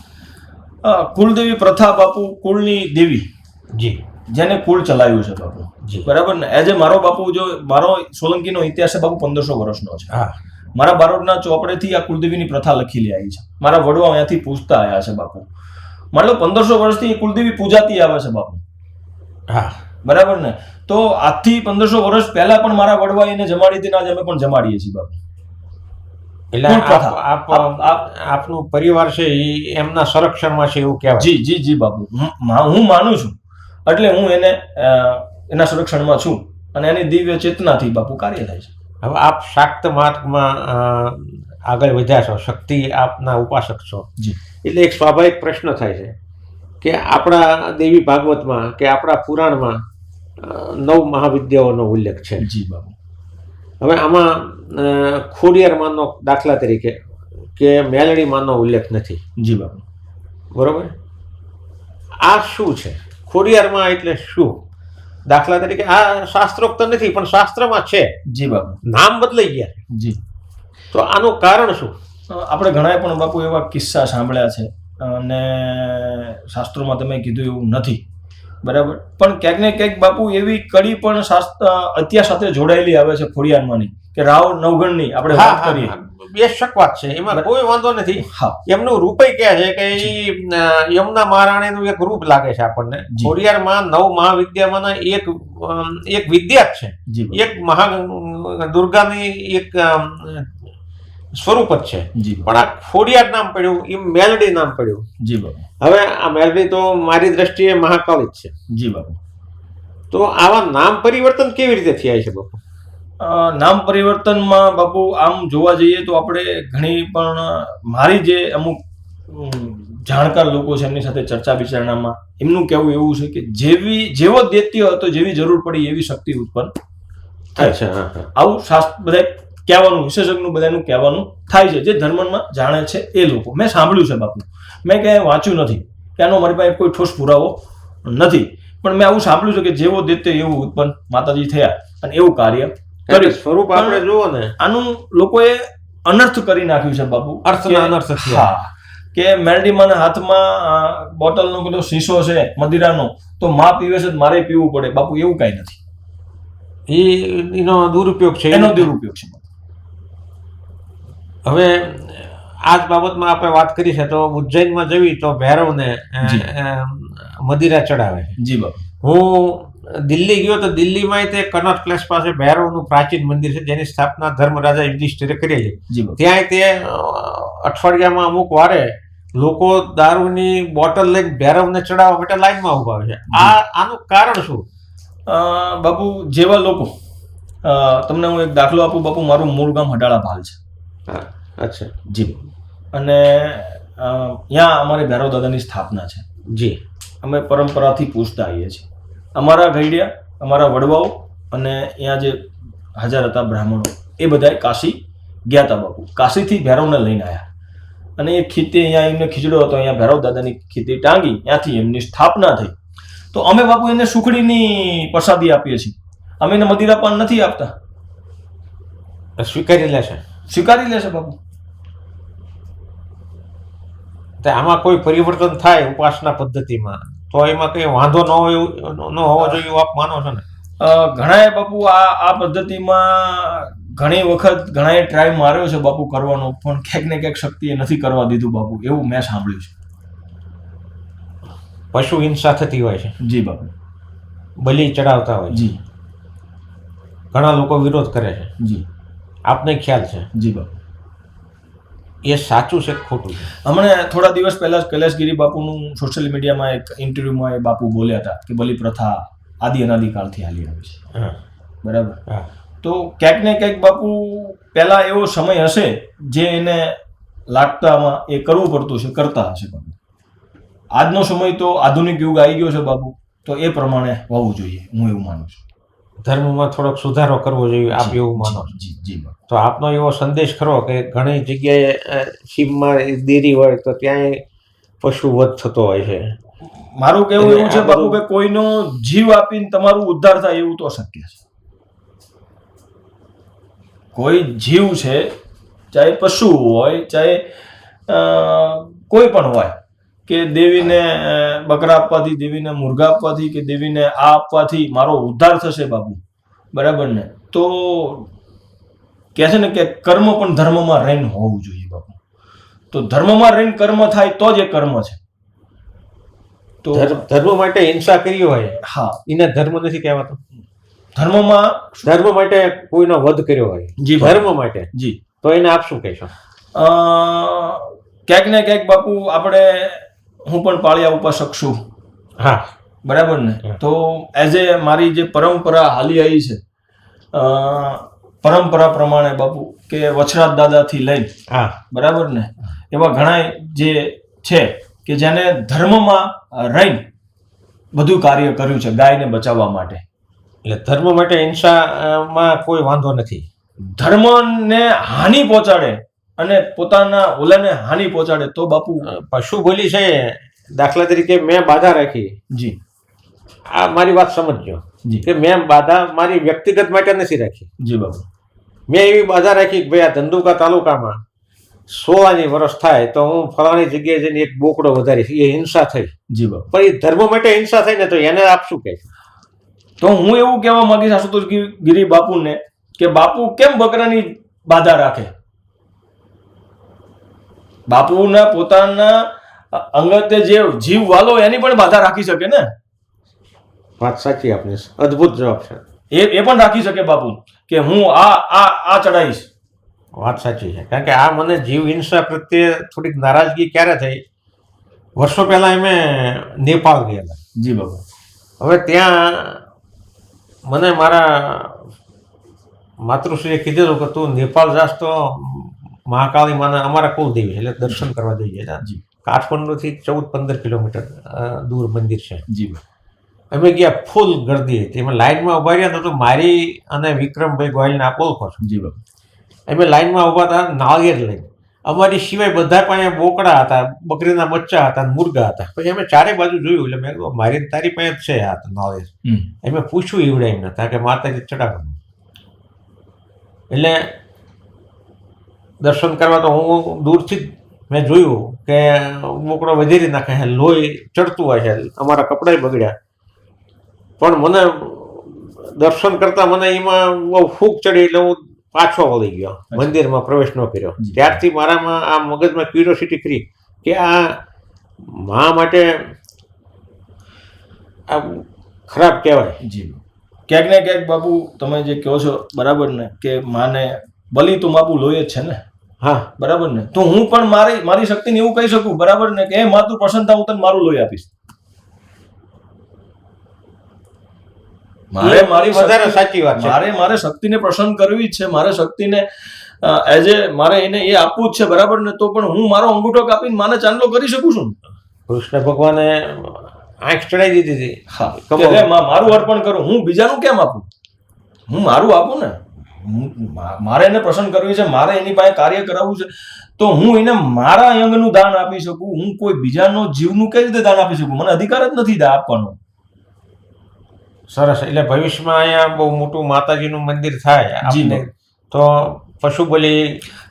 કુળદેવી પ્રથા બાપુ, કુળની દેવી, જી, જેને કુળ ચલાવ્યું છે બાપુ, જી, બરાબર ને. એજ મારો બાપુ, જો મારો સોલંકીનો ઇતિહાસ છે બાપુ 1500 વર્ષનો છે. હા, મારા બારોટના ચોપડેથી આ કુળદેવીની પ્રથા લખેલી આવી છે. મારા વડવા અહીંયાથી પૂછતા આવ્યા છે બાપુ. મતલબ 1500 વર્ષથી એ કુળદેવી પૂજાતી આવે છે બાપુ, હા, બરાબર ને. તો આજથી 1500 વર્ષ પહેલા પણ મારા વડવા એને જમાડી હતી ને આજે અમે પણ જમાડીએ છીએ બાપુ. એટલે કુળ પ્રથા. આપનું પરિવાર છે એ એમના સંરક્ષણમાં છે એવું કહેવાય. જી જી જી બાપુ, હું માનું છું, એટલે હું એને એના સંરક્ષણમાં છું અને એની દિવ્ય ચેતનાથી બાપુ કાર્ય થાય છે. હવે આપ શાક્ત માર્ગમાં આગળ વધ્યા છો, શક્તિ આપના ઉપાસક છો, જી. એટલે એક સ્વાભાવિક પ્રશ્ન થાય છે કે આપણા દેવી ભાગવતમાં કે આપણા પુરાણમાં 9 મહાવિદ્યાઓનો ઉલ્લેખ છે. જી બાપુ. હવે આમાં ખોડિયારમાંનો દાખલા તરીકે કે મેલડીમાંનો ઉલ્લેખ નથી. જી બાપુ. બરોબર. આ શું છે? ખોડિયારમાં એટલે શું? દાખલા તરીકે આ શાસ્ત્રોક્ત નથી પણ શાસ્ત્રમાં છે. જી બાપુ. નામ બદલાઈ ગયા. જી. તો આનું કારણ શું? આપણે ઘણા પણ બાપુ એવા કિસ્સા સાંભળ્યા છે અને શાસ્ત્રોમાં તમે કીધું એવું નથી, બરાબર. પણ ક્યાંક ને ક્યાંક બાપુ એવી કડી પણ ઇતિહાસ સાથે જોડાયેલી આવે છે ખોડિયારમાંની, કે રાવ નવગણની આપણે વાત કરીએ, બેશક વાત છે, એમાં કોઈ વાંધો નથી. હા, એમનું રૂપ કહે છે કે એ યમુના મહારાણીનું એક રૂપ લાગે છે આપણને. ખોડિયારમાં 9 મહાવિદ્યામાંના એક વિદ્યા જ છે, એક મહા દુર્ગાની એક સ્વરૂપ જ છે. પણ આ ખોડિયાર નામ પડ્યું, એ મેલડી નામ પડ્યું. જી બાપુ. હવે આ મેલડી તો મારી દ્રષ્ટિએ મહાકાળી જ છે. જી બાપુ. તો આવા નામ પરિવર્તન કેવી રીતે થયા છે બાપુ? નામ પરિવર્તનમાં બાપુ આમ જોવા જઈએ તો આપણે ઘણી પણ મારી જે અમુક જાણકાર લોકો છે એમની સાથે ચર્ચા વિચારણામાં એમનું કહેવું એવું છે કે જેવો દૈત્ય હતો, જેવી જરૂર પડી એવી શક્તિ ઉત્પન્ન થાય છે. આવું શાસ્ત્ર બધા કહેવાનું, વિશેષજ્ઞનું બધાનું કહેવાનું થાય છે, જે ધર્મમાં જાણે છે એ લોકો. મેં સાંભળ્યું છે બાપુ, મેં ક્યાંય વાંચ્યું નથી, કે આનો મારી પાસે કોઈ ઠોસ પુરાવો નથી, પણ મેં આવું સાંભળ્યું છે કે જેવો દૈત્ય એવું ઉત્પન્ન માતાજી થયા અને એવું કાર્ય કર્યું. સ્વરૂપ આપણે જુઓ ને, આનું લોકોએ અનર્થ કરી નાખ્યું છે બાપુ. અનર્થ. હા, કે મેલડીમાના હાથમાં બોટલનો પેલો શીશો છે મદિરાનો, તો માં પીવે છે મારે પીવું પડે બાપુ, એવું કઈ નથી. એનો દુરુપયોગ છે, એનો દુરુપયોગ છે. હવે આ જ બાબતમાં આપણે વાત કરી છે તો ઉજ્જૈનમાં જવી તો ભૈરવને મદિરા ચડાવે. જી બાપુ. હું દિલ્હી ગયો તો દિલ્હીમાં તે કનોટ પ્લેસ પાસે ભૈરવનું પ્રાચીન મંદિર છે જેની સ્થાપના ધર્મરાજા યુધિષ્ઠિરે કરેલી. જી બાપુ. ત્યાં તે અઠવાડિયામાં અમુક વારે લોકો દારૂની બોટલ લઈને ભૈરવને ચડાવવા માટે લાઈનમાં ઉભા હોય છે. આનું કારણ શું? બાપુ જેવા લોકો તમને હું એક દાખલો આપું બાપુ. મારું મૂળ ગામ હડાળા ભાલ છે. હા, અચ્છા. જી. અને ત્યાં અમારે ભૈરવ દાદાની સ્થાપના છે. જી. અમે પરંપરાથી પૂછતા આવીએ છીએ. અમારા ગઈડિયા, અમારા વડવાઓ અને અહીંયા જે હાજર હતા બ્રાહ્મણો એ બધા કાશી ગયા હતા બાપુ. કાશીથી ભૈરવને લઈને આવ્યા અને એ ખીતે અહીંયા એમને ખીચડો હતો, અહીંયા ભૈરવ દાદાની ખીતી ટાંગી, ત્યાંથી એમની સ્થાપના થઈ. તો અમે બાપુ એને સુખડીની પ્રસાદી આપીએ છીએ. અમે એને મદિરાપાન નથી આપતા. સ્વીકારી લેશે? સ્વીકારી લેશે બાપુ. આમાં કોઈ પરિવર્તન થાય ઉપાસના પદ્ધતિમાં તો એમાં કઈ વાંધો ન હોય ન હોવો જોઈએ એવું આપ માનો છો ને? ઘણાએ બાપુ આ પદ્ધતિમાં ઘણી વખત ઘણાએ ટ્રાય માર્યો છે બાપુ કરવાનો, પણ ક્યાંક ને ક્યાંક શક્તિએ નથી કરવા દીધું બાપુ, એવું મેં સાંભળ્યું છે. પશુ હિંસા થતી હોય છે. જી બાપુ. બલિ ચડાવતા હોય. જી. ઘણા લોકો વિરોધ કરે છે. જી. આપને ખ્યાલ છે? જી બાપુ. એ સાચું છે ખોટું છે? હમણાં થોડા દિવસ પહેલા કૈલાસગીરી બાપુનું સોશિયલ મીડિયામાં એક ઇન્ટરવ્યુમાં એ બાપુ બોલ્યા હતા કે બલિ પ્રથા આદિ અનાદિકાળથી હાલી આવે છે. બરાબર. તો ક્યાંક ને ક્યાંક બાપુ પહેલા એવો સમય હશે જે એને લાગતામાં એ કરવું પડતું છે, કરતા હશે બાપુ. આજનો સમય તો આધુનિક યુગ આવી ગયો છે બાપુ, તો એ પ્રમાણે હોવું જોઈએ, હું એવું માનું છું. ધર્મમાં થોડોક સુધારો કરવો જોઈએ આપ એવું માનો? જી જી. તો આપનો એવો સંદેશ ખરો કે ઘણી જગ્યાએ સીમમાં દેરી હોય તો ત્યાંય પશુ વધ થતો હોય છે? મારું કહેવું એવું છે બાપુ કે કોઈનો જીવ આપીને તમારું ઉદ્ધાર થાય એવું તો શક્ય છે. કોઈ જીવ છે, ચાહે પશુ હોય, ચાહે કોઈ પણ હોય, કે દેવીને બકરા આપવાથી, દેવીને મુર્ગા આપવાથી, કે દેવીને આ આપવાથી મારો ઉદ્ધાર થશે બાપુ. બરાબર ને? તો કહે છે ને કે કર્મ પણ ધર્મમાં રહીને હોવું જોઈએ બાપુ. તો ધર્મમાં રહીને કર્મ થાય તો જ એ કર્મ છે. તો ધર્મ માટે હિંસા કરી હોય, હા, એને ધર્મ નથી કહેવાતો. ધર્મ માટે કોઈનો વધ કર્યો હોય, જી ધર્મ માટે, જી, તો એને આપ શું કહેશો? ક્યાંક ને ક્યાંક બાપુ આપણે, હું પણ પાળિયા ઉપાસક છું. હા, બરાબર ને? તો એઝ એ મારી જે પરંપરા હાલી આવી છે, પરંપરા પ્રમાણે બાપુ કે વછરાજ દાદાથી લઈને, હા, બરાબર ને, એવા ઘણા જે છે કે જેને ધર્મમાં રહીને બધું કાર્ય કર્યું છે ગાયને બચાવવા માટે. એટલે ધર્મ માટે હિંસામાં કોઈ વાંધો નથી. ધર્મને હાનિ પહોંચાડે અને પોતાના ઓલાને હાનિ પહોંચાડે તો બાપુ પશુ બોલી છે. દાખલા તરીકે મેં બાધા રાખી. જી. આ મારી વાત સમજજો કે મેં બાધા મારી વ્યક્તિગત માટે નથી રાખી. જી બાપુ. મેં એવી બાધા રાખી કે ભાઈ આ ધંધુકા તાલુકામાં 16 વર્ષ થાય તો હું ફલાણી જગ્યાએ જઈને એક બોકડો વધારીશ. એ હિંસા થઈ. જી બાપુ. પણ એ ધર્મ માટે હિંસા થઈ ને તો એને આપ શું કહે? તો હું એવું કહેવા માંગીશ આશુતોષ ગિરી બાપુને કે બાપુ કેમ બકરાની બાધા રાખે? બાપુના પોતાના અંગતે જે જીવ વાલો એની પણ બાધા રાખી શકે ને? વાત સાચી આપની, અદ્ભુત જવાબ છે. એ પણ રાખી શકે બાપુ કે હું આ ચડાવીશ. વાત સાચી છે. કારણ કે આ મને જીવ હિંસા પ્રત્યે થોડીક નારાજગી ક્યારે થઈ? વર્ષો પહેલા અમે નેપાળ ગયેલા. જી બાપુ. હવે ત્યાં મને મારા માતૃશ્રીએ કીધેલું કે તું નેપાળ જાસ તો મહાકાળી માના અમારા કુલદેવી એટલે દર્શન કરવા જઈએ. જી. કાઠમંડુથી 14-15 કિલોમીટર દૂર મંદિર છે. જી. અમે ગયા, ફૂલ ગરદી હતી. અમે લાઈનમાં ઉભા રહ્યા તો મારી અને વિક્રમભાઈ ગોયલને આપ ઓળખો છો? જી બાપુ. અમે લાઈનમાં ઉભા હતા નાળિયેર લઈને. અમારી સિવાય બધા પાસે બોકડા હતા, બકરીના બચ્ચા હતા, મુર્ગા હતા. પછી અમે ચારે બાજુ જોયું એટલે મેં કીધું મારી તારી પાસે જ છે આ નાળિયેર. અમે પૂછ્યું ઈવડે એમને હતા કે માતાજી ચડાવવાનું. એટલે દર્શન કરવા તો હું દૂરથી જ મેં જોયું કે બોકડો વધેરી નાખે, લોહી ચડતું હોય છે, અમારા કપડાય બગડ્યા. પણ મને દર્શન કરતા મને એમાં બહુ ફૂંક ચડી એટલે હું પાછો વળી ગયો, મંદિરમાં પ્રવેશ ન કર્યો. ત્યારથી મારામાં આ મગજમાં ક્યુરિયોસિટી ખરી કે આ મા માટે આ ખરાબ કહેવાય. જી ક્યાંક ને ક્યાંક બાપુ તમે જે કહો છો બરાબર ને કે માને બલી તો બાપુ લોહી જ છે ને. હા બરાબર ને. તો હું પણ મારી શક્તિને એવું કહી શકું બરાબર ને કે માં તું પ્રસન્ન થા, હું તને મારું લોહી આપીશ. વધારે સાચી વાત છે. મારે શક્તિને પ્રસન્ન કરવી જ છે, મારે શક્તિને એઝ એ મારે એને એ આપવું જ છે બરાબર ને. તો પણ હું મારો અંગૂઠો કાપીને માને ચાંદલો કરી શકું છું. કૃષ્ણ ભગવાને આંખ ચડાવી દીધી હતી. હા કે લે મારું અર્પણ કરું. હું બીજાનું કેમ આપું? હું મારું આપું ને. મારે એને પ્રસન્ન કરવી છે, મારે એની પાસે કાર્ય કરાવવું છે, તો હું એને મારા અંગનું દાન આપી શકું. હું કોઈ બીજાનો જીવનું કઈ રીતે દાન આપી શકું? મને અધિકાર જ નથી આપવાનો. સરસ. એટલે ભવિષ્યમાં અહીંયા બહુ મોટું માતાજીનું મંદિર થાય જી તો પશુ બલિ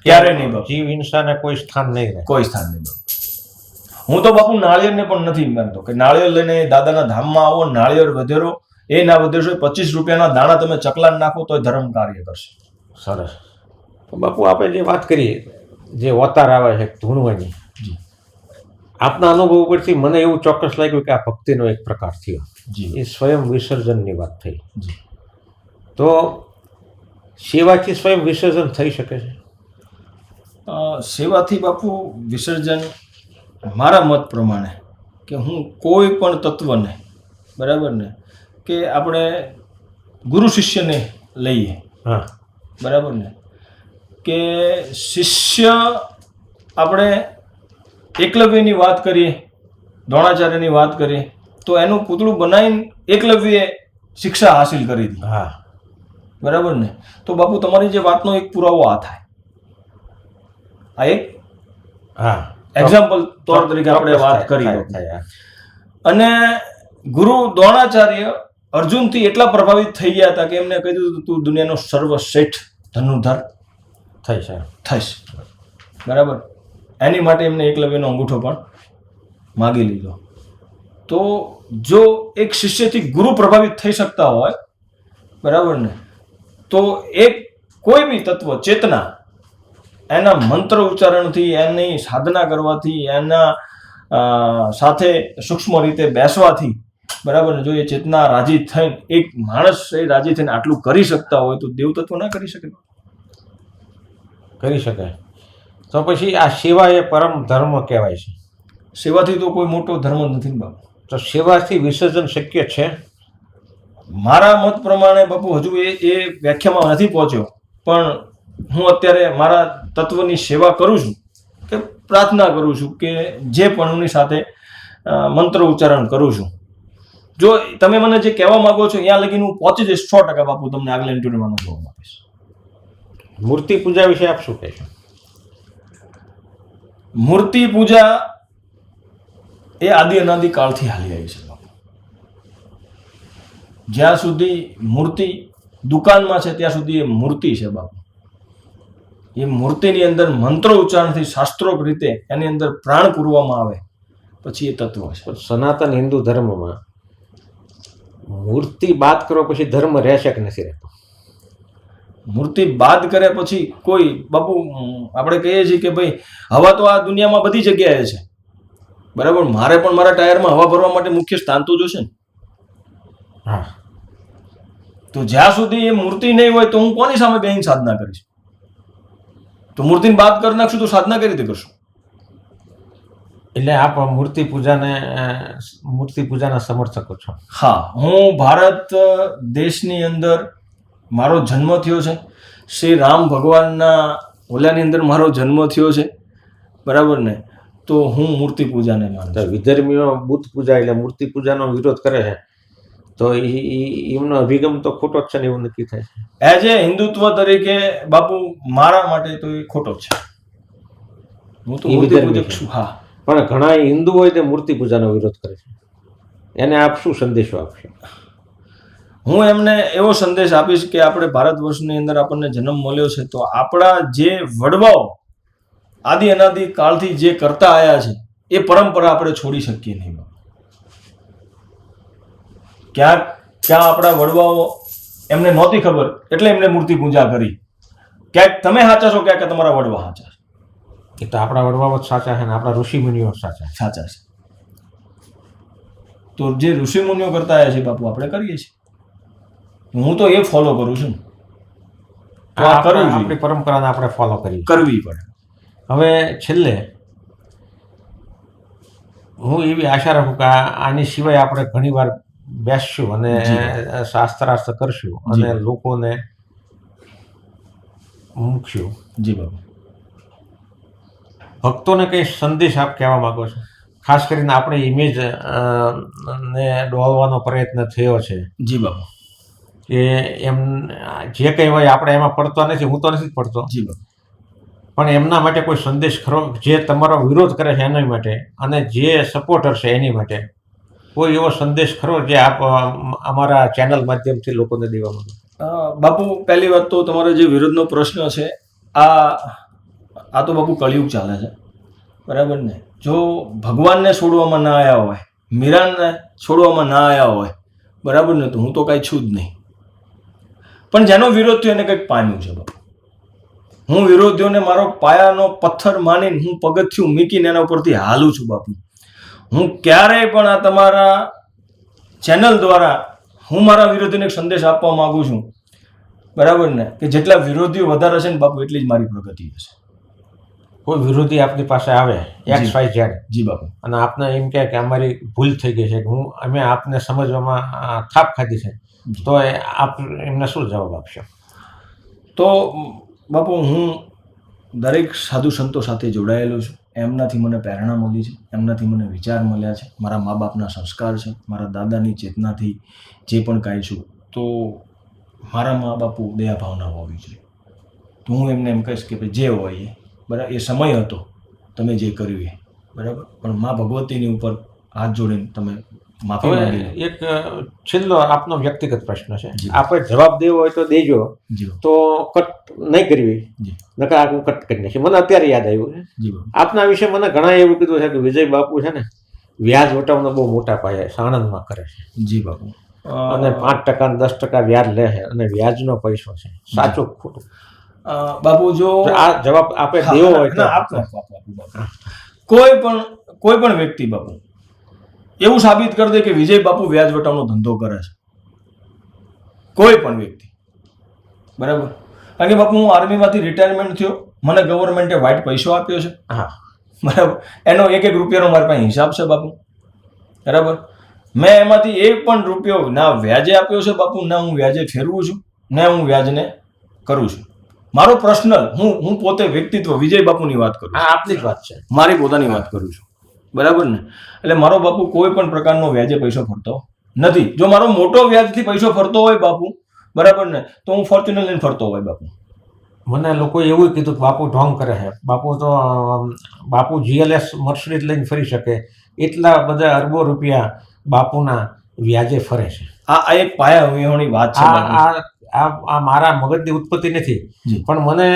ક્યારે નહીં, જીવ હિંસાને કોઈ સ્થાન નહીં રહે. કોઈ સ્થાન નહીં. હું તો બાપુ નાળિયેરને પણ નથી માનતો કે નાળિયેર લઈને દાદાના ધામમાં આવો, નાળિયેર વધેરો, એ ના વધેરશો 25 રૂપિયાના દાણા તમે ચકલાને નાખો તો ધર્મ કાર્ય કરશે. સરસ. તો બાપુ આપણે જે વાત કરીએ, જે અવતાર આવે છે ધૂણવાની, આપના અનુભવ પરથી મને એવું ચોક્કસ લાગ્યું કે આ ભક્તિનો એક પ્રકાર થયો. એ સ્વયં વિસર્જનની વાત થઈ. તો સેવાથી સ્વયં વિસર્જન થઈ શકે છે? સેવાથી બાપુ વિસર્જન મારા મત પ્રમાણે કે હું કોઈ પણ તત્વને બરાબર ને કે આપણે ગુરુ શિષ્યને લઈએ. હા બરાબર ને કે શિષ્ય આપણે એકલવ્યની વાત કરીએ, દ્રોણાચાર્યની વાત કરીએ તો એનું પૂતળું બનાવીને એકલવ્યએ શિક્ષા હાસિલ કરી હતી. હા બરાબર ને. તો બાપુ તમારી જે વાતનો એક પુરાવો આ થાય. આ એક હા એક્ઝામ્પલ તौर તરીકે આપણે વાત કરી. અને ગુરુ દ્રોણાચાર્ય અર્જુનથી એટલા પ્રભાવિત થઈ ગયા હતા કે એમને કહ્યું તું દુનિયાનો સર્વશ્રેષ્ઠ ધનુર્ધર થઈશ. બરાબર. એની માટે એમને એકલવ્યનો અંગૂઠો પણ માગી લીધો. તો જો એક શિષ્યથી ગુરુ પ્રભાવિત થઈ શકતા હોય બરાબર ને, તો એક કોઈ બી તત્વ ચેતના એના મંત્ર ઉચ્ચારણથી, એની સાધના કરવાથી, એના સાથે સૂક્ષ્મ રીતે બેસવાથી બરાબર ને, જો એ ચેતના રાજી થઈને એક માણસ એ રાજી થઈને આટલું કરી શકતા હોય તો દેવ તત્વ ના કરી શકે? કરી શકાય. તો પછી આ સેવા એ પરમ ધર્મ કહેવાય છે. સેવાથી તો કોઈ મોટો ધર્મ નથી ને બાપુ. તો સેવાથી વિસર્જન શક્ય છે? મારા મત પ્રમાણે બાપુ હજુ એ વ્યાખ્યામાં નથી પહોંચ્યો, પણ હું અત્યારે મારા તત્વની સેવા કરું છું કે પ્રાર્થના કરું છું કે જે પણ એમની સાથે મંત્ર ઉચ્ચારણ કરું છું. જો તમે મને જે કહેવા માંગો છો ત્યાં લગીને હું પહોંચી જઈશ 100% બાપુ. તમને આગલા ઇન્ટરવ્યુમાં અનુભવ આપીશ. મૂર્તિ પૂજા વિશે આપ શું કહેશો? મૂર્તિ પૂજા એ આદિ અનાદિ કાળથી હાલી આવી છે બાપુ. જ્યાં સુધી મૂર્તિ દુકાનમાં છે ત્યાં સુધી એ મૂર્તિ છે બાપુ. એ મૂર્તિની અંદર મંત્રો ઉચ્ચારણથી શાસ્ત્રોક્ત રીતે એની અંદર પ્રાણ પૂરવામાં આવે પછી એ તત્વ છે. સનાતન હિન્દુ ધર્મમાં મૂર્તિ બાદ કરો પછી ધર્મ રહેશે કે નથી રહેતો? મૂર્તિ બાદ કરે પછી કોઈ બાપુ આપણે કહીએ છીએ કે ભાઈ હવા તો આ દુનિયામાં બધી જગ્યાએ છે બરાબર. મારે પણ મારા ટાયરમાં હવા ભરવા માટે મુખ્ય સ્થાન તો જોશે ને. હા. તો જ્યાં સુધી એ મૂર્તિ નહીં હોય તો હું કોની સામે બેહીને સાધના કરીશ? તો મૂર્તિને બાદ કરી નાખશું તો સાધના કઈ રીતે કરશું? એટલે આપ મૂર્તિ પૂજાના સમર્થકો છો? હા, હું ભારત દેશની અંદર મારો જન્મ થયો છે. શ્રી રામ ભગવાનના ઓલાની અંદર મારો જન્મ થયો છે બરાબર ને. તો હું મૂર્તિ પૂજાને માનું છું. વિધર્મીઓ બુદ્ધ પૂજા એટલે મૂર્તિ પૂજાનો વિરોધ કરે છે, તો એમનો અભિગમ તો ખોટો જ છે ને એવું નક્કી થાય છે. એઝ એ હિન્દુત્વ તરીકે બાપુ મારા માટે તો એ ખોટો જ છે. હું તો મૂર્તિ પૂજક છું. હા, પણ ઘણા હિન્દુ હોય તે મૂર્તિ પૂજાનો વિરોધ કરે છે. એને આપ શું સંદેશો આપશો? હું એમને એવો સંદેશ આપીશ કે આપણે ભારત વર્ષની અંદર આપણને જન્મ મળ્યો છે તો આપણા જે વડવાઓ આદિ અનાદિ કાળથી જે કરતા આવ્યા છે એ પરંપરા આપણે છોડી શકીએ નહીં. ક્યાં આપણા વડવાઓ એમને નહોતી ખબર એટલે એમને મૂર્તિ પૂજા કરી. ક્યાંક તમે સાચા છો, ક્યાંક તમારા વડવા સાચા છે. એ તો આપણા વડવાઓ જ સાચા છે ને આપણા ઋષિ મુનિઓ સાચા છે. તો જે ઋષિમુનિઓ કરતા આવ્યા છે બાપુ આપણે કરીએ છીએ. હું તો એ ફોલો કરું છું. તો આ કરવું જોઈએ. આપણી પરંપરાને આપણે ફોલો કરવી પડે. હવે છેલ્લે હું એવી આશા રાખું કે આની સિવાય આપણે ઘણીવાર બેસશું અને શાસ્ત્રાર્થ કરશું અને લોકોને મૂકશું. જી બાપુ. ભક્તોને કઈ સંદેશ આપ કહેવા માંગો છો? ખાસ કરીને આપણે ઇમેજ ને ડોળવાનો પ્રયત્ન થયો છે. જી બાપુ. કે એમ જે કંઈ હોય આપણે એમાં પડતો નથી, હું તો નથી પડતો. જી બાપુ. પણ એમના માટે કોઈ સંદેશ ખરો જે તમારો વિરોધ કરે છે એના માટે અને જે સપોર્ટર છે એની માટે કોઈ એવો સંદેશ ખરો જે આપ અમારા ચેનલ માધ્યમથી લોકોને દેવા માંગો? બાપુ પહેલી વાત તો તમારો જે વિરોધનો પ્રશ્ન છે આ તો બાપુ કળિયુગ ચાલે છે, બરાબર ને? જો ભગવાનને છોડવામાં ના આવ્યા હોય, મીરાને છોડવામાં ના આવ્યા હોય, બરાબર ને, તો હું તો કાંઈ છું જ નહીં. પણ જેનો વિરોધ થયો એને કંઈક પામ્યું છે બાપુ. હું વિરોધીઓને મારો પાયાનો પથ્થર માનીને હું પગથિયું મૂકીને એના ઉપરથી હાલું છું બાપુ. હું ક્યારેય પણ આ તમારા ચેનલ દ્વારા હું મારા વિરોધીને એક સંદેશ આપવા માંગુ છું, બરાબર ને, કે જેટલા વિરોધીઓ વધારે છે ને બાપુ એટલી જ મારી પ્રગતિ હશે. કોઈ વિરોધી આપની પાસે આવે XYZ, જી બાપુ, અને આપને એમ કહે કે અમારી ભૂલ થઈ ગઈ છે, અમે આપને સમજવામાં થાપ ખાધી છે, તો આપ એમને શું જવાબ આપશો? તો બાપુ હું દરેક સાધુ સંતો સાથે જોડાયેલો છું. એમનાથી મને પ્રેરણા મળી છે, એમનાથી મને વિચાર મળ્યા છે, મારા મા બાપના સંસ્કાર છે, મારા દાદાની ચેતનાથી જે પણ કાંઈ છું, તો મારામાં બાપુ દયા ભાવના હોવી જોઈએ. તો હું એમને એમ કહીશ કે ભાઈ જે હોય એ બરાબર, એ સમય હતો, તમે જે કર્યું એ બરાબર, પણ મા ભગવતીની ઉપર હાથ જોડીને તમે માફી માંગી લો. એક છેલ્લો આપનો વ્યક્તિગત પ્રશ્ન છે, આપણે જવાબ દેવો હોય તો દેજો, તો કટ નહીં કરવી, નકર આ કટ કરી નાખી. મને અત્યારે યાદ આવ્યું છે આપના વિશે મને ઘણા એવું કીધું છે કે વિજય બાપુ છે ને વ્યાજ વટાવનો બહુ મોટા પાયે સાણંદમાં કરે છે. જી બાપુ. અને 5% ને 10% વ્યાજ લે છે અને વ્યાજનો પૈસો છે, સાચું ખોટું? બાપુ જો આ જવાબ આપે દેવો હોય તો કોઈ પણ વ્યક્તિ બાપુ એવું સાબિત કરી દે કે વિજય બાપુ વ્યાજ વટાવનો ધંધો કરે છે, કોઈ પણ વ્યક્તિ, બરાબર. કારણ કે બાપુ હું આર્મીમાંથી રિટાયરમેન્ટ થયો, મને ગવર્મેન્ટે વ્હાઇટ પૈસો આપ્યો છે, બરાબર, એનો 1-1 રૂપિયાનો મારી પાસે હિસાબ છે બાપુ, બરાબર. મેં એમાંથી 1 પણ રૂપિયો ના વ્યાજે આપ્યો છે બાપુ, ના હું વ્યાજે ફેરવું છું, ને હું વ્યાજને કરું છું. મારો પર્સનલ હું પોતે વ્યક્તિત્વ વિજય બાપુની વાત કરું, આપની જ વાત છે, મારી પોતાની વાત કરું છું, બરાબર ને. એટલે મારો બાપુ કોઈ પણ પ્રકારનો વ્યાજે પૈસો ફરતો નથી. જો મારો મોટો વ્યાજથી પૈસો ફરતો હોય બાપુ, બરાબર ને, તો હું ફોર્ચ્યુનર લઈને ફરતો હોય બાપુ. મને લોકોએ એવું કીધું કે બાપુ ઢોંગ કરે છે, બાપુ GLS મર્સિડીઝ લઈને ફરી શકે, એટલા બધા અરબો રૂપિયા બાપુના વ્યાજે ફરે છે. આ એક પાયા વિહોણી વાત છે. આ મારા મગજની ઉત્પત્તિ નથી, પણ મને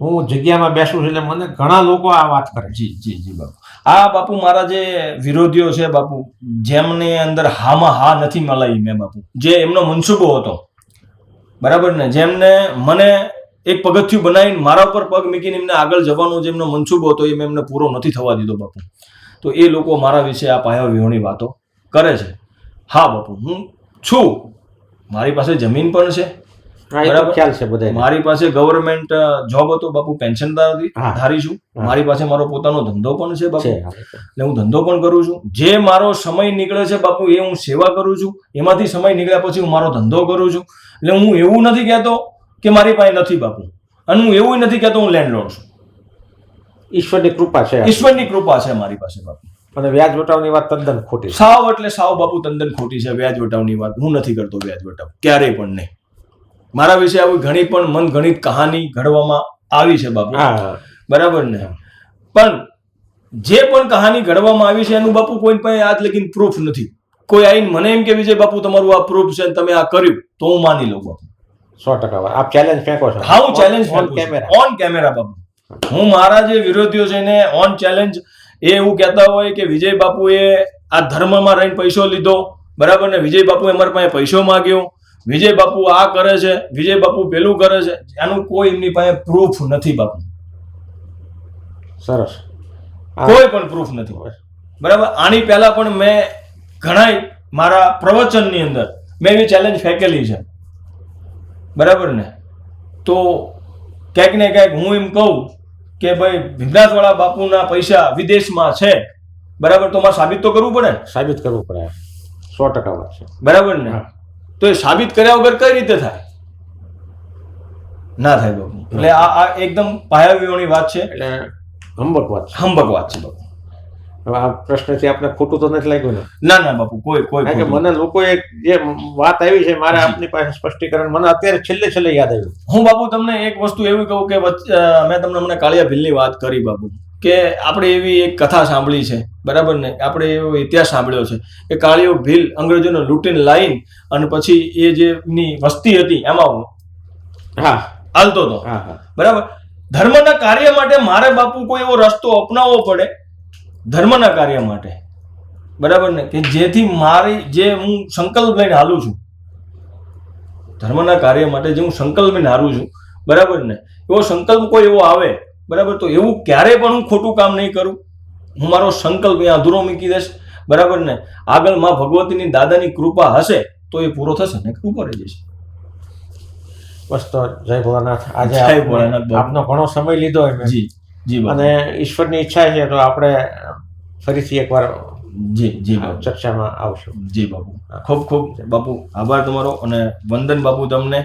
હું જગ્યામાં બેસું છું એટલે મને ઘણા લોકો આ વાત કરે. જી બાપુ. આ બાપુ મારા જે વિરોધીઓ છે બાપુ, જેમને અંદર હામાં હા નથી મલાઈ મેં બાપુ, જે એમનો મનસૂબો હતો, બરાબર ને, જેમને મને એક પગથિયું બનાવીને મારા ઉપર પગ મૂકીને એમને આગળ જવાનો જે એમનો મનસૂબો હતો એ મેં એમને પૂરો નથી થવા દીધો બાપુ. તો એ લોકો મારા વિશે આ પાયા વિહોણી વાતો કરે છે. હા બાપુ, હું છું, મારી પાસે જમીન પણ છે, બરાબર, ખ્યાલ છે બધા. મારી પાસે ગવર્મેન્ટ જોબ હતો બાપુ, પેન્શનદાર ધારી છું, મારી પાસે મારો પોતાનો ધંધો પણ છે બાપુ, એટલે હું ધંધો પણ કરું છું. જે મારો સમય નીકળે છે બાપુ એ હું સેવા કરું છું, એમાંથી સમય નીકળ્યા પછી હું મારો ધંધો કરું છું. એટલે હું એવું નથી કહેતો કે મારી પાસે નથી બાપુ, અને હું એવું નથી કહેતો હું લેન્ડલોર્ડ છું. ઈશ્વરની કૃપા છે, ઈશ્વરની કૃપા છે મારી પાસે બાપુ. અને વ્યાજ વટાવની વાત તદ્દન ખોટી, સાવ એટલે સાવ બાપુ તદ્દન ખોટી છે વ્યાજ વટાવની વાત. હું નથી કરતો વ્યાજ વટાવ, ક્યારેય પણ નહીં. મારા વિશે આવી ઘણી પણ મન ગણિત કહાની ઘડવામાં આવી છે બાપુ, બરાબર ને, પણ જે પણ કહાની ઘડવામાં આવી છે એનું બાપુ કોઈ પાસે આજ લગીન પ્રૂફ નથી. કોઈ આવીને મને એમ કે વિજય બાપુ તમારું આ પ્રૂફ છે, તમે આ કર્યું, તો હું માની લઉં બાપુ. 100% આપ ચેલેન્જ ફેંકો છો? હા, હું ચેલેન્જ ઓન કેમેરા બાપુ. હું મારા જે વિરોધીઓ છે એને ઓન ચેલેન્જ એ એવું કહેતા હોય કે વિજય બાપુએ આ ધર્મમાં રહીને પૈસો લીધો, બરાબર ને, વિજય બાપુએ અમારી પાસે પૈસો માંગ્યો, વિજય બાપુ આ કરે છે, વિજય બાપુ પેલું કરે છે, એનું કોઈ એમની પાસે પ્રૂફ નથી બાપુ. સરસ, કોઈ પણ પ્રૂફ નથી, બરાબર. આની પહેલા પણ મેં ઘણા મારા પ્રવચનની અંદર મેં એવી ચેલેન્જ ફેંકેલી છે, બરાબર ને? તો ક્યાંક ને ક્યાંક હું એમ કહું કે ભાઈ ભીમનાથવાળા બાપુના પૈસા વિદેશમાં છે, બરાબર, તો મારે સાબિત તો કરવું પડે ને? સાબિત કરવું પડે, 100% વાત છે, બરાબર ને? તો એ સાબિત કર્યા વગર કઈ રીતે થાય? ના થાય બાપુ. એટલે આ એકદમ પાયાવિહોણી વાત છે, એટલે હંબક વાત છે, હંબક વાત છે બાપુ. હવે આ પ્રશ્નથી આપણે ખોટું તો નથી લાગ્યું ને? ના ના બાપુ, કોઈ કારણ કે મને લોકોએ જે વાત આવી છે, મારે આપની પાસે સ્પષ્ટીકરણ મને અત્યારે છેલ્લે યાદ આવ્યું. હું બાપુ તમને એક વસ્તુ એવી કહું કે મેં તમને હમણાં કાળિયા ભીલની વાત કરી બાપુ, કે આપણે એવી એક કથા સાંભળી છે, બરાબર ને? આપણે એવો ઇતિહાસ સાંભળ્યો છે કે કાળિયો ભીલ અંગ્રેજોને લૂંટીને લાવીને અને પછી એ જે એની વસ્તી હતી એમાં હાલતો હતો, બરાબર? ધર્મના કાર્ય માટે મારે બાપુ કોઈ એવો રસ્તો અપનાવવો પડે ધર્મના કાર્ય માટે, બરાબર ને? કે જેથી મારી જે હું સંકલ્પ લઈને હાલું છું, ધર્મના કાર્ય માટે જે હું સંકલ્પ લઈને હારું છું, બરાબર ને? એવો સંકલ્પ કોઈ એવો આવે, બરાબર, તો એવું ક્યારેય પણ હું ખોટું કામ નહીં કરું. હું મારો સંકલ્પ અહીંયા અધૂરો મૂકી દઈશ, બરાબર ને? આગળ માં ભગવતીની દાદાની કૃપા હશે તો એ પૂરો થશે ને કૃપા રહી જશે. બસ તો જય ભોળાનાથ. આજે આપનો ઘણો સમય લીધો જી જી, અને ઈશ્વરની ઈચ્છા છે તો આપણે ફરીથી એકવાર જી ચર્ચામાં આવશું. જી બાપુ, ખૂબ ખૂબ બાપુ આભાર તમારો, અને વંદન બાપુ તમને.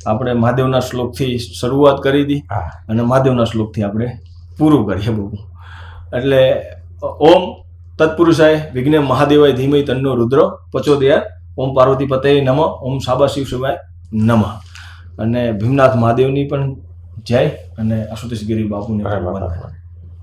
આપણે મહાદેવના શ્લોકથી શરૂઆત કરી હતી અને મહાદેવના શ્લોકથી આપણે પૂરું કરીએ બાપુ. એટલે ઓમ તત્પુરુષાય વિઘ્ને મહાદેવાય ધીમહિ તન્નો રુદ્ર પ્રચોદયાત. ઓમ પાર્વતી પતયે નમઃ. ઓમ સાબા શિવ શિવાય નમઃ. અને ભીમનાથ મહાદેવની પણ જય અને આશુતોષ ગિરી બાપુની પણ વંદન.